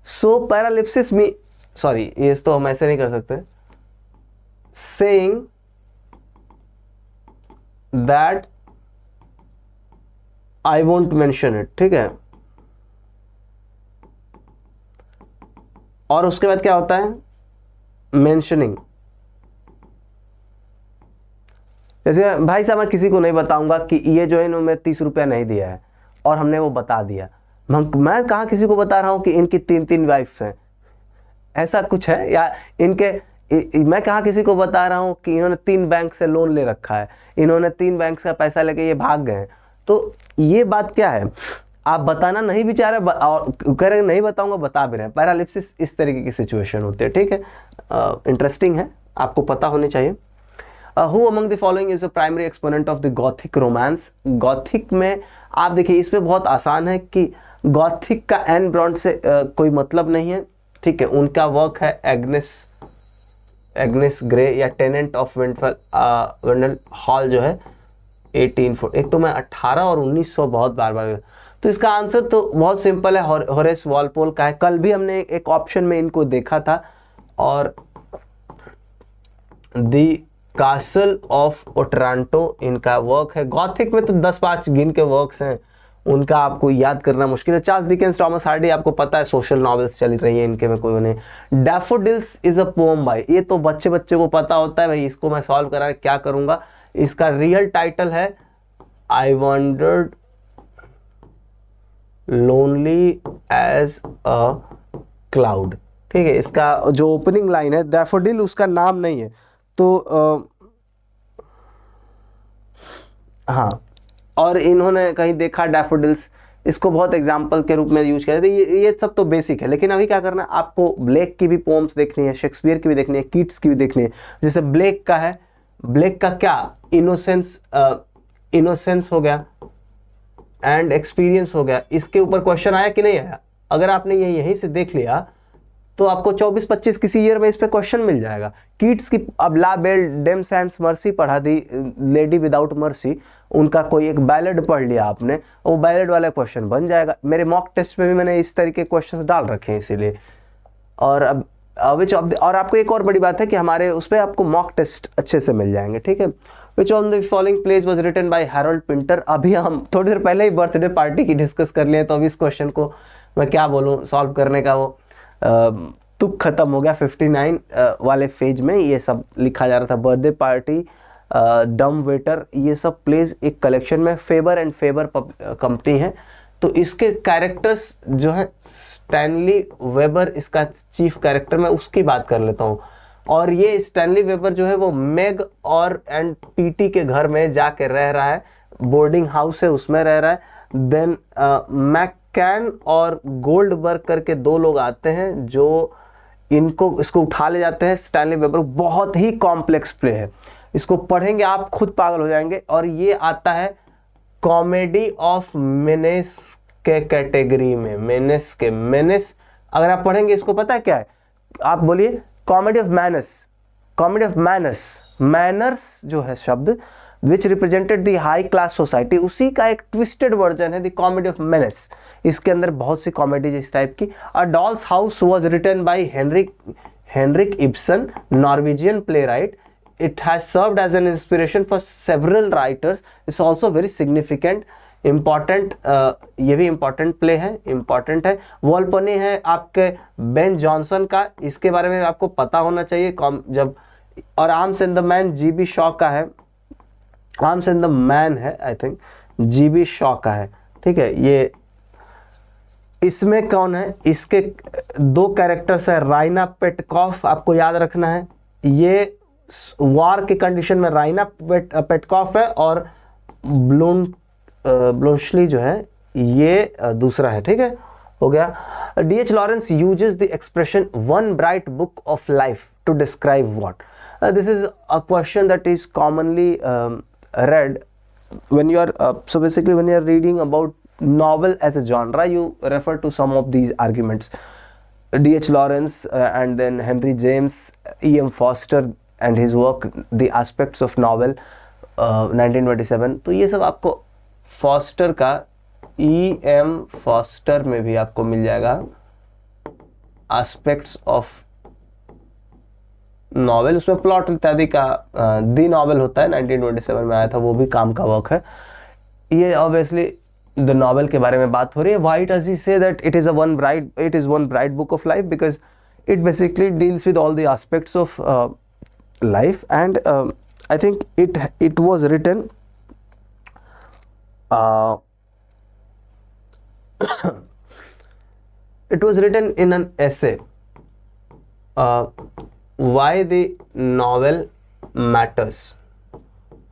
सो पैरालिप्सिस में, सॉरी ये तो हम ऐसे नहीं कर सकते, saying that I won't mention it. ठीक है, और उसके बाद क्या होता है? मेंशनिंग। जैसे भाई साहब, मैं किसी को नहीं बताऊंगा कि ये जो है इन्होंने 30 रुपया नहीं दिया है, और हमने वो बता दिया। मैं कहाँ किसी को बता रहा हूं कि इनकी 3 वाइफ्स हैं, ऐसा कुछ है? या मैं कहाँ किसी को बता रहा हूं कि इन्होंने 3 बैंक से लोन ले रखा है, इन्होंने 3 बैंक का पैसा लेके ये भाग गए हैं। तो ये बात क्या है? आप बताना नहीं बिचारे, और कह रहे नहीं बताऊंगा, बता भी रहे हैं। पैरालिप्सिस इस तरीके की सिचुएशन होती है। ठीक है, इंटरेस्टिंग है, आपको पता होनी चाहिए। Who among the following is a primary exponent of the Gothic romance? Gothic में आप देखिए, इस पे बहुत आसान है कि गॉथिक का एन ब्रॉन्ड से कोई मतलब नहीं है। ठीक है, उनका वर्क है एग्नेस ग्रे या टेनेंट ऑफ विंडल हॉल जो है 1840। एक तो मैं 18 और 1900 बहुत बार बार, तो इसका आंसर तो बहुत सिंपल है, होरेस वॉलपोल का है। कल भी हमने एक ऑप्शन में इनको देखा था। और दी कासल ऑफ ओट्रांटो इनका वर्क है। गॉथिक में तो 10-5 गिन के वर्क्स हैं, उनका आपको याद करना मुश्किल है। चार्ल्स डिकेंस, टॉमस हार्डी, आपको पता है सोशल नॉवेल्स चल रही हैं इनके में, कोई नहीं। Daffodils is a poem by, ये तो बच्चे बच्चे को पता होता है भाई, इसको मैं सॉल्व करा क्या करूंगा। इसका रियल टाइटल है I wandered lonely as a cloud. ठीक है, इसका जो ओपनिंग लाइन है डैफोडिल, उसका नाम नहीं है तो हाँ। और इन्होंने कहीं देखा डैफोडिल्स, इसको बहुत एग्जाम्पल के रूप में यूज किया। ये सब तो बेसिक है, लेकिन अभी क्या करना है आपको, ब्लेक की भी पोम्स देखनी है, शेक्सपियर की भी देखनी है, कीट्स की भी देखनी है। जैसे ब्लेक का है, ब्लेक का क्या इनोसेंस हो गया एंड एक्सपीरियंस हो गया, इसके ऊपर क्वेश्चन आया कि नहीं आया? अगर आपने ये यहीं से देख लिया तो आपको 24-25 किसी ईयर में इस पे क्वेश्चन मिल जाएगा। कीट्स की अब ला बेल डेम सैंस मर्सी पढ़ा दी, लेडी विदाउट मर्सी, उनका कोई एक बैलेड पढ़ लिया आपने, वो बैलेड वाला क्वेश्चन बन जाएगा। मेरे मॉक टेस्ट में भी मैंने इस तरीके क्वेश्चन डाल रखे हैं इसीलिए। और अब और आपको एक और बड़ी बात है कि हमारे उस पर आपको मॉक टेस्ट अच्छे से मिल जाएंगे। ठीक है, which on the following plays was written by Harold Pinter. अभी हम थोड़ी देर पहले ही बर्थडे पार्टी की डिस्कस कर लिए, तो अभी इस क्वेश्चन को मैं क्या बोलूँ, सॉल्व करने का वो तुक खत्म हो गया। 59 वाले फेज में ये सब लिखा जा रहा था। बर्थडे पार्टी, डम वेटर, ये सब प्लेज एक कलेक्शन में फेबर एंड फेबर कंपनी है। तो इसके कैरेक्टर्स जो है स्टैनली वेबर, इसका चीफ कैरेक्टर, मैं उसकी बात कर लेता हूँ। और ये स्टैनली वेबर जो है वो मेग और एंड पीटी के घर में जाके रह रहा है, बोर्डिंग हाउस है उसमें रह रहा है। देन मैककैन और गोल्डबर्ग करके 2 लोग आते हैं जो इसको उठा ले जाते हैं। स्टैनली वेबर बहुत ही कॉम्प्लेक्स प्ले है, इसको पढ़ेंगे आप खुद पागल हो जाएंगे। और ये आता है कॉमेडी ऑफ मेनेस के कैटेगरी में। मेनेस अगर आप पढ़ेंगे इसको, पता है क्या है, आप बोलिए कॉमेडी ऑफ मैनर्स। मैनर्स जो है शब्द which represented the high class society, उसी का एक ट्विस्टेड वर्जन है द कॉमेडी ऑफ मेनेस। इसके अंदर बहुत सी कॉमेडी इस टाइप की। A doll's house was written by Henrik Ibsen, Norwegian playwright. It has served as an inspiration for several writers. It's also very significant, important, ये भी important play है, important है। वॉल्पनी है आपके बेन जॉनसन का, इसके बारे में आपको पता होना चाहिए जब। और arms and the man GB Shaw का है, आर्म्स एंड द मैन है आई थिंक, जीबी शॉ का है। ठीक है, ये इसमें कौन है, इसके 2 कैरेक्टर्स है। राइना पेटकॉफ आपको याद रखना है, ये वार के कंडीशन में राइना पेटकॉफ है, और ब्लोशली जो है ये दूसरा है। ठीक है, हो गया। DH Lawrence uses the expression one bright book of life to describe what. This is a question that is commonly read when you are so basically when you are reading about novel as a genre, you refer to some of these arguments. D.H. Lawrence and then Henry James, E.M. Foster and his work The Aspects of Novel 1927। तो ये सब आपको foster का, E.M. Foster में भी आपको मिल जाएगा aspects of novel. उसमें प्लॉट इत्यादि का दी नॉवेल होता है, 1927 में आया था, वो भी काम का वर्क है। ये ऑब्वियसली द नॉवेल के बारे में बात हो रही है। Why does he say that it is one bright book of life? Because it basically deals with all the aspects of life and I think it was written it was written in an essay, why the novel matters.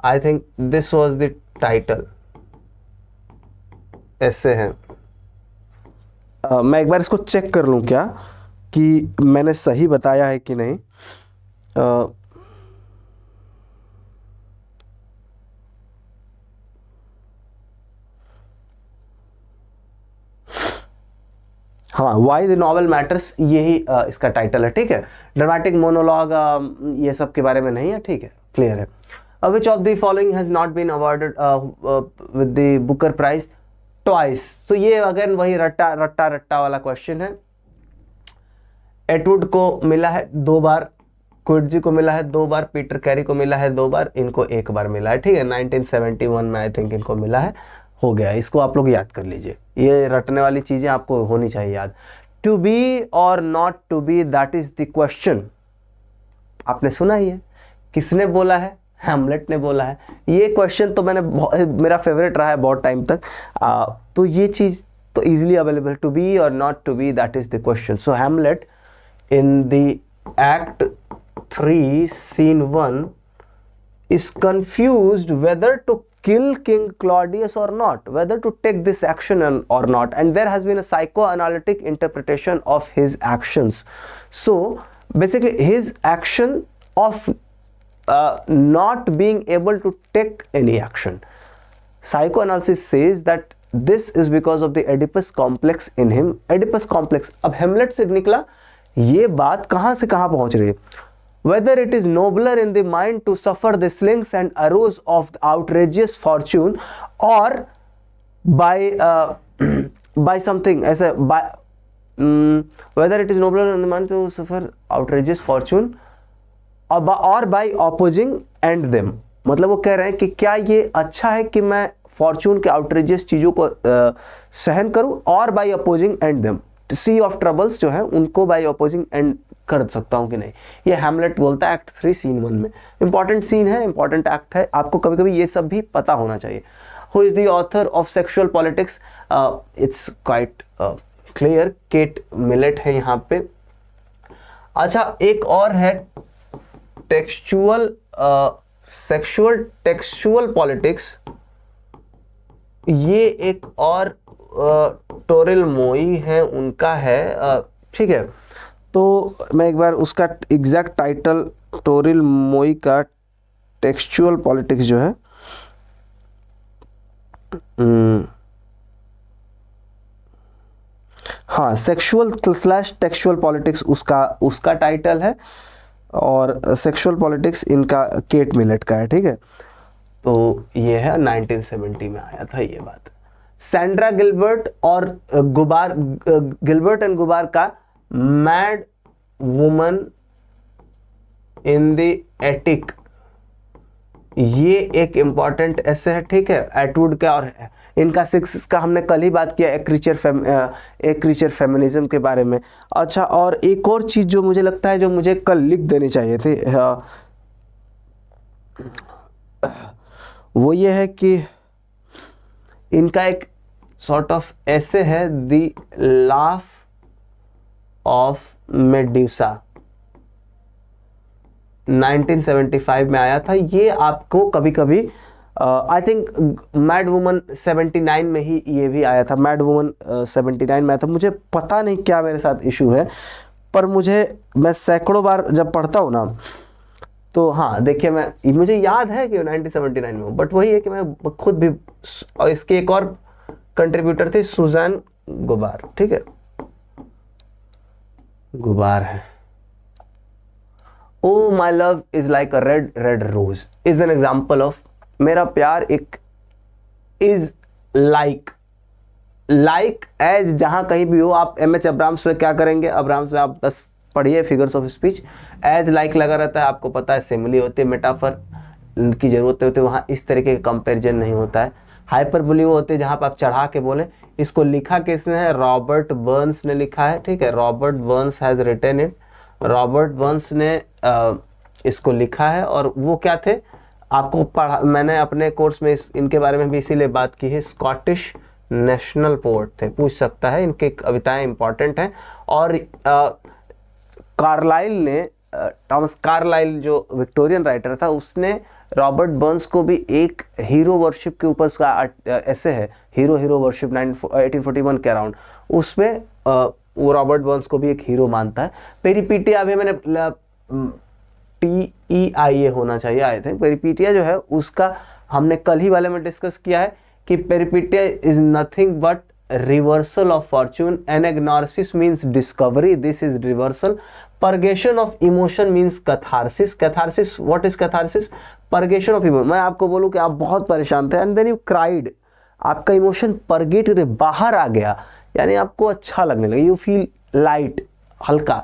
I think this was the title, essay है। मैं एक बार इसको check कर लूँ क्या कि मैंने सही बताया है कि नहीं। हाँ, वाई द नॉवल मैटर्स, यही इसका टाइटल है, ठीक है। ड्रामेटिक मोनोलॉग ये सब के बारे में नहीं है, ठीक है, क्लियर है। Which of the following has not been awarded with the Booker prize twice. तो ये अगेन वही रट्टा रट्टा रट्टा वाला क्वेश्चन है। एटवुड को मिला है 2 बार, क्विटजी को मिला है 2 बार, पीटर कैरी को मिला है 2 बार, इनको 1 बार मिला है, ठीक है। 1971 में आई थिंक इनको मिला है, हो गया। इसको आप लोग याद कर लीजिए, ये रटने वाली चीजें आपको होनी चाहिए याद। टू बी और not to be, that is the question. आपने सुना ही है, किसने बोला है? हैमलेट ने बोला है। ये क्वेश्चन तो मेरा फेवरेट रहा है बहुत टाइम तक। तो ये चीज तो इजीली अवेलेबल, टू बी और not to be, that is the question. So Hamlet in the act 3 scene 1 is confused whether to kill King Claudius or not, whether to take this action or not, and there has been a psychoanalytic interpretation of his actions. So basically his action of not being able to take any action, psychoanalysis says that this is because of the Oedipus complex in him. Oedipus complex, अब हेमलेट से निकला, ये बात कहां से कहां पहुंच रही है? Whether it is nobler in the mind to suffer the slings and arrows of the outrageous fortune, or by something ऐसे whether it is nobler in the mind to suffer outrageous fortune or by opposing and them, मतलब वो कह रहे हैं कि क्या ये अच्छा है कि मैं फॉर्चून के आउटरेजियस चीजों को सहन करूं, और by opposing end them, sea of troubles जो है उनको बाय अपोजिंग एंड कर सकता हूं कि नहीं। ये हैमलेट बोलता है एक्ट 3 सीन 1 में। इंपॉर्टेंट सीन है, इंपॉर्टेंट एक्ट है, आपको कभी कभी ये सब भी पता होना चाहिए। Who is the author of sexual politics? It's quite clear, cat millet है यहाँ पे। अच्छा, एक और है टेक्सचुअल पॉलिटिक्स, ये एक और टोरेल मोई है, उनका है, ठीक है। तो मैं एक बार उसका एग्जैक्ट टाइटल, टोरेल मोई का टेक्सचुअल पॉलिटिक्स जो है, हाँ, सेक्सुअल/टेक्सचुअल पॉलिटिक्स उसका टाइटल है, और सेक्सुअल पॉलिटिक्स इनका केट मिलेट का है, ठीक है। तो ये है 1970 में आया था ये बात। सैंड्रा गिलबर्ट और गिलबर्ट एंड गुबार का mad woman in the attic, ये एक इंपॉर्टेंट ऐसे है, ठीक है, एटवुड का। और इनका 6 का हमने कल ही बात किया, एक क्रीचर फेमिनिज्म के बारे में। अच्छा, और एक और चीज जो मुझे लगता है जो मुझे कल लिख देने चाहिए थे, वो ये है कि इनका एक सॉर्ट ऑफ ऐसे है, द लाफ ऑफ मेड्यूसा, 1975 में आया था। ये आपको कभी कभी आई थिंक मैड वुमन 79 में ही ये भी आया था, मैड वुमन 79 में आया था। मुझे पता नहीं क्या मेरे साथ इशू है, पर मैं सैकड़ों बार जब पढ़ता हूँ ना, तो हाँ देखिए, मुझे याद है कि 1979 में, बट वही है कि मैं खुद भी, और इसके एक और कंट्रीब्यूटर थे सुजान गुबार, ठीक है, गुबार है। O my love is like a red red rose is an example of, मेरा प्यार एक इज लाइक एज, जहां कहीं भी हो आप एमएच अब्राम्स में क्या करेंगे, अब्राम्स में आप बस पढ़िए figures of speech, as like लगा रहता है, आपको पता है सिमिली होती है, मेटाफर की जरूरत होती है, वहाँ इस तरीके का कंपैरिजन नहीं होता है। हाइपरबोली वो होते हैं जहाँ पर आप चढ़ा के बोले। इसको लिखा किसने है? रॉबर्ट बर्न्स ने लिखा है, ठीक है, Robert Burns has written it, Robert Burns ने इसको लिखा है। और वो क्या थे, आपको पढ़ा, मैंने अपने कोर्स में इनके बारे में भी इसीलिए बात की है, स्कॉटिश नेशनल पोएट थे, पूछ सकता है, इनके कविताएं इंपॉर्टेंट हैं। और कार्लाइल ने, टॉमस कार्लाइल जो विक्टोरियन राइटर था, उसने रॉबर्ट बर्न्स को भी एक हीरो वर्शिप के ऊपर उसका ऐसे है, हीरो वर्शिप 1841 के अराउंड, उसमें वो रॉबर्ट बर्न्स को भी एक हीरो मानता है। पेरिपीटिया अभी मैंने TEIA होना चाहिए, आई थिंक पेरिपीटिया जो है उसका हमने कल ही वाले में डिस्कस किया है कि peripeteia is nothing but reversal of fortune. Anagnosis means discovery, this is reversal. Purgation of emotion means catharsis. Catharsis, what is catharsis? Purgation of emotion. मैं आपको बोलूँ कि आप बहुत परेशान थे and then you cried, आपका इमोशन परगेट बाहर आ गया, यानी आपको अच्छा लगने लगा, यू फील लाइट, हल्का।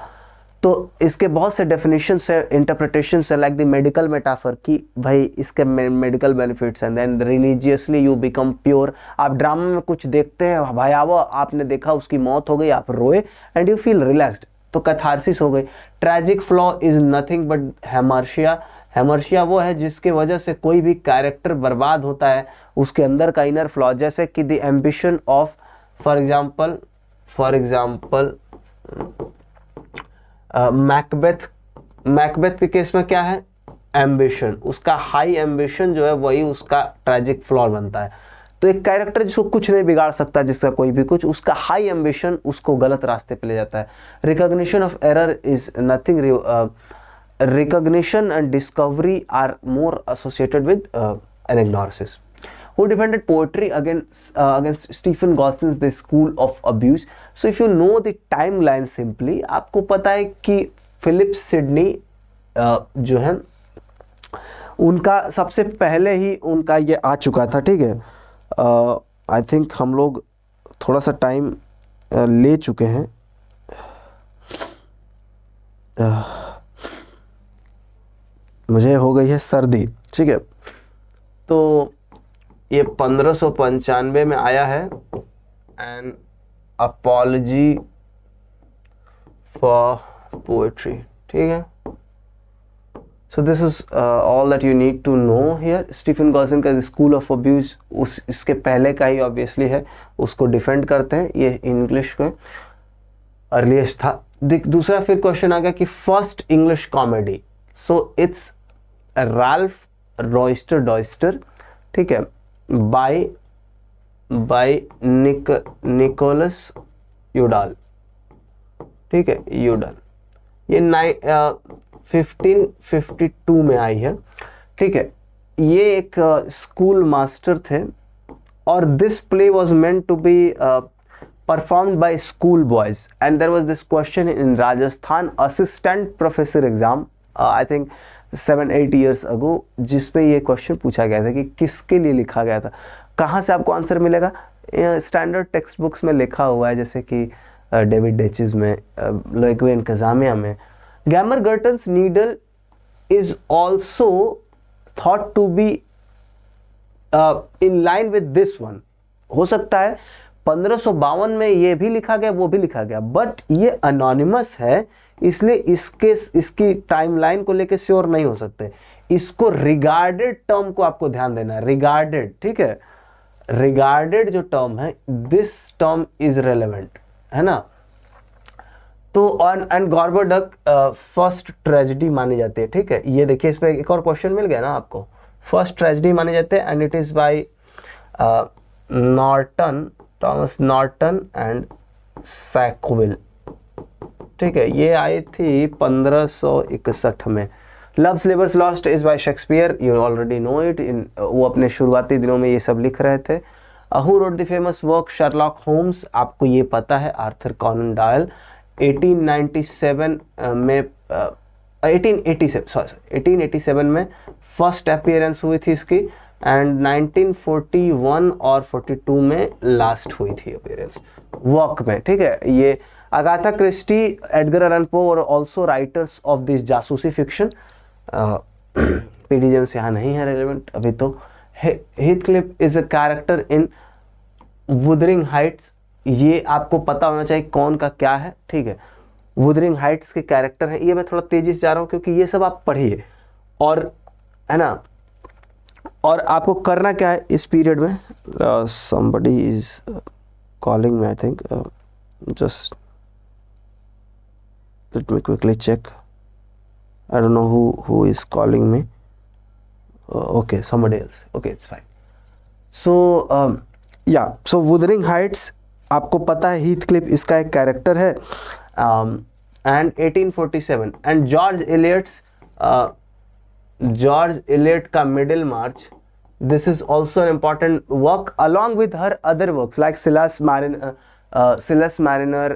तो इसके बहुत से डेफिनेशन है, इंटरप्रिटेशन है, लाइक द मेडिकल मेटाफर कि भाई इसके मेडिकल बेनिफिट्स हैं। Then religiously you become pure. आप ड्रामा में कुछ देखते हैं, भयावह आपने देखा, उसकी मौत हो गई, आप रोए एंड यू फील रिलैक्स्ड, तो कैथारसिस हो गई। Tragic flaw is nothing but hamartia. Hamartia वो है जिसके वजह से कोई भी कैरेक्टर बर्बाद होता है, उसके अंदर का इनर फ्लॉ, जैसे कि the ambition of for example Macbeth के केस में क्या है, एम्बिशन, उसका हाई एम्बिशन जो है वही उसका ट्रैजिक फ्लॉ बनता है। तो एक कैरेक्टर जिसको कुछ नहीं बिगाड़ सकता, जिसका कोई भी कुछ, उसका हाई एम्बिशन उसको गलत रास्ते पे ले जाता है। Recognition of error is nothing, recognition and discovery are more associated with anagnosis. Who defended poetry against Stephen Gossin's The School of Abuse? So if you know the timeline simply, आपको पता है कि फिलिप सिडनी जो है उनका सबसे पहले ही उनका ये आ चुका था, ठीक है। आई थिंक हम लोग थोड़ा सा टाइम ले चुके हैं। मुझे हो गई है सर्दी, ठीक है। तो ये 1595 में आया है, एन अपॉलजी फॉर पोएट्री, ठीक है। So this is all that you need to know here. Stephen Gosson का स्कूल ऑफ अब्यूज इसके पहले का ही ऑब्वियसली है, उसको डिफेंड करते हैं, ये इंग्लिश में अर्लीस्ट था। दूसरा फिर क्वेश्चन आ गया कि first English comedy, so it's Ralph Roister Doister, ठीक है, बाय निकोलस यूडाल, ठीक है, यूडाल। ये 1552 में आई है, ठीक है। ये एक स्कूल मास्टर थे और this play was meant to be performed by school boys and there was this question in Rajasthan assistant professor exam, I think 7-8 years ago, जिसपे ये क्वेश्चन पूछा गया था कि किसके लिए लिखा गया था। कहाँ से आपको आंसर मिलेगा? स्टैंडर्ड टेक्स्ट बुक्स में लिखा हुआ है, जैसे कि डेविड डेचिस में, लोइक्वे इंतजामिया में। Gammer Gurton's Needle is also thought to be in line with this one. हो सकता है 1552 में ये भी लिखा गया, वो भी लिखा गया, बट ये अनोनिमस है, इसलिए इसकी टाइमलाइन को लेके श्योर नहीं हो सकते। इसको रिगार्डेड टर्म को आपको ध्यान देना है, रिगार्डेड, ठीक है। रिगार्डेड जो टर्म है, दिस टर्म इज रेलेवेंट, है ना। तो एंड गॉर्बोडक फर्स्ट ट्रेजेडी मानी जाती है, ठीक है। ये देखिए, इस पे एक और क्वेश्चन मिल गया ना आपको। फर्स्ट ट्रेजेडी माने जाते हैं and it is by Norton, Thomas Norton and Sackville, ठीक है। ये आई थी 1561 में। Loves labours lost is by Shakespeare, you already no it. वो अपने शुरुआती दिनों में ये सब लिख रहे थे। Who wrote the famous work Sherlock Holmes, आपको ये पता है, आर्थर कॉनन डॉयल। 1897 में 1887 में फर्स्ट अपीयरेंस हुई थी इसकी एंड 1941 और 42 में लास्ट हुई थी अपीयरेंस वर्क में, ठीक है। ये अगाथा क्रिस्टी, एडगर अलन पो और ऑल्सो राइटर्स ऑफ दिस जासूसी फिक्शन। पीडी जेम्स यहाँ नहीं है रेलेवेंट अभी तो। Heathcliff is a character in Wuthering Heights, ये आपको पता होना चाहिए कौन का क्या है, ठीक है। वुदरिंग हाइट्स के कैरेक्टर है, ये मैं थोड़ा तेजी से जा रहा हूँ क्योंकि ये सब आप पढ़िए, और है ना। और आपको करना क्या है इस पीरियड में। somebody is calling me, I think, just let me quickly check. I don't know who is calling me. Okay, somebody else. Okay, it's fine. So yeah, so Wuthering Heights आपको पता है, हीथक्लिफ इसका एक character है। And 1847 and George Eliot का middle March This is also an important work along with her other works like Silas Mariner,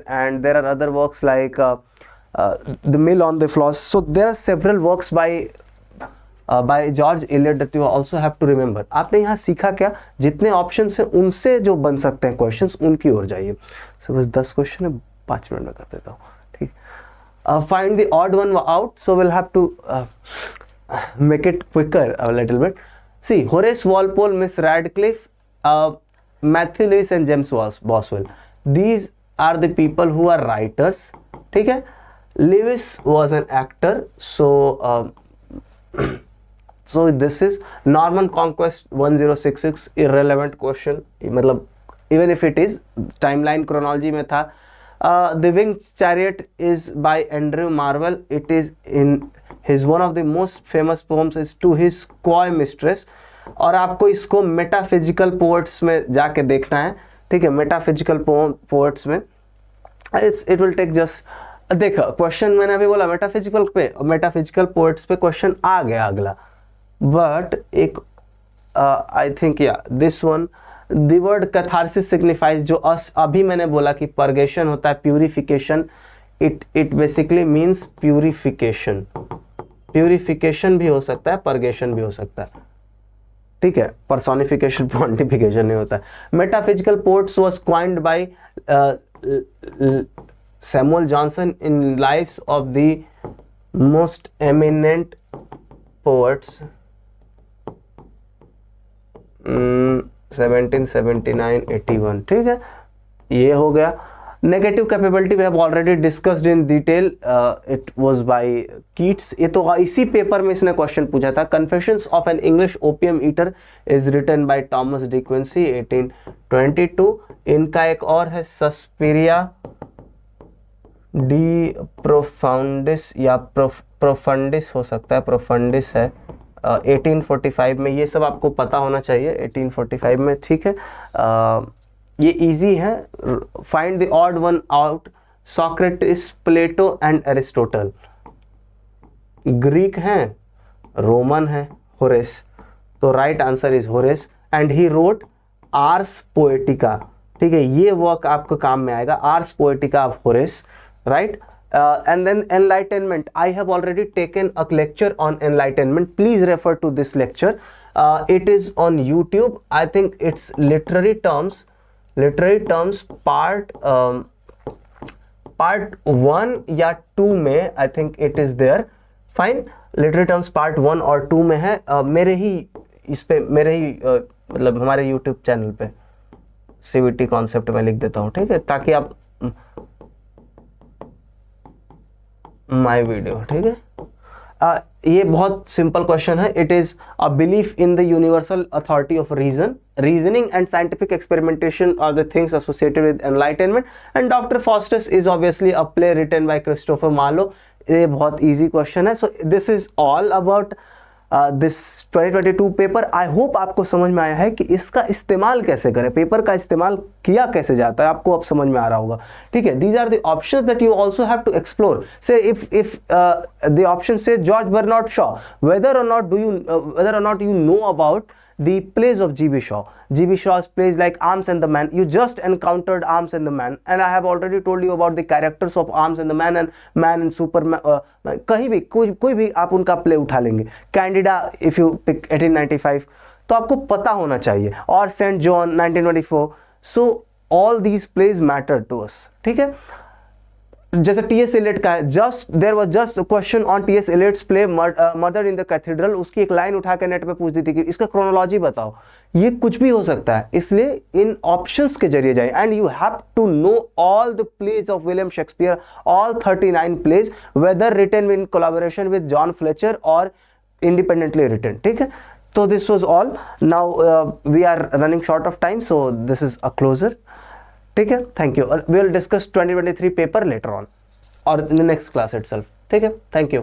and there are other works like The Mill on the Floss. So there are several works by George Eliot that you also have to remember. आपने यहाँ सीखा क्या, जितने options हैं उनसे जो बन सकते हैं क्वेश्चंस उनकी ओर जाइए. So बस 10 क्वेश्चन है, 5 मिनट में कर देता हूँ. ठीक. Find the odd one out. So we'll have to make it quicker a little bit. See, Horace Walpole, Miss Radcliffe, Matthew Lewis and James Boswell. These are the people who are writers. ठीक है. Lewis was an actor. So this is Norman Conquest 1066, irrelevant question. मतलब even if it is timeline chronology में था. The Winged Chariot is by Andrew Marvell. It is in his one of the most famous poems is To His Coy Mistress. और आपको इसको metaphysical poets में जाके देखना है. ठीक है, मेटाफिजिकल पोएट्स में इट विल टेक जस्ट. देखो क्वेश्चन मैंने अभी बोला मेटाफिजिकल पोएट्स पे क्वेश्चन आ गया अगला, बट एक आई थिंक या this one, the word catharsis signifies, जो अभी मैंने बोला कि परगेशन होता है, purification, it basically means purification. Purification भी हो सकता है, परगेशन भी हो सकता है. ठीक है, पर्सोनिफिकेशन क्वांटिफिकेशन नहीं होता है. Metaphysical poets was coined by Samuel Johnson in lives of the most eminent poets. 1779-81. ठीक है, ये हो गया. Negative capability we have already discussed in detail. It was by Keats. ये तो इसी पेपर में इसने क्वेश्चन पूछा था. Confessions of an English Opium Eater is written by Thomas De Quincey 1822. इनका एक और है सस्पिरिया डी प्रोफाउंडिस या प्रोफंडिस हो सकता है, प्रोफंडिस है 1845 में. ये सब आपको पता होना चाहिए 1845 में. ठीक है, ये इजी है. Find the odd one out. Socrates, Plato and Aristotle. Greek हैं, रोमन है, होरेस. तो right answer is Horace and he wrote Ars Poetica. ठीक है, ये वर्क आपको काम में आएगा, Ars Poetica of Horace. Right, and then enlightenment. I have already taken a lecture on enlightenment. Please refer to this lecture. It is on YouTube. I think it's literary terms part 1 या 2 में. I think it is there. Fine. Literary terms part 1 और 2 में है. मेरे ही मतलब हमारे YouTube channel पे CVT concept में लिख देता हूँ. ठीक है, ताकि आप माई वीडियो. ठीक है, ये बहुत सिंपल क्वेश्चन है. It is a belief in the universal authority of reasoning and scientific experimentation are the things associated with enlightenment. And doctor Faustus is obviously a play written by Christopher Marlowe. ये बहुत easy question है. So this is all about this 2022 paper. I hope आपको समझ में आया है कि इसका इस्तेमाल कैसे करें, पेपर का इस्तेमाल किया कैसे जाता है, आपको अब समझ में आ रहा होगा. ठीक है, these are the options that you also have to explore. Say if the option say George Bernard Shaw, whether or not you know about the plays of G.B. Shaw. G.B. Shaw's plays like Arms and the Man. You just encountered Arms and the Man, and I have already told you about the characters of Arms and the Man and Man and Superman. कहीं भी कोई भी आप उनका play उठा लेंगे. Candida if you pick 1895 तो आपको पता होना चाहिए, और Saint John 1924. So all these plays matter to us. ठीक है, जैसे टी.एस. एलियट का है, there was just question on TS. Eliot's play Murder in the Cathedral. उसकी एक लाइन उठा के नेट पे पूछ दी थी कि इसका क्रोनोलॉजी बताओ. ये कुछ भी हो सकता है, इसलिए इन ऑप्शंस के जरिए जाए. And you have to know all the plays of William Shakespeare, all 39 plays, whether written in collaboration with John Fletcher or independently written. ठीक है, तो this was all. Now we are running short of time, so this is a closure. ठीक है, thank you. We will discuss 2023 paper later on or in the next class itself. ठीक है, thank you.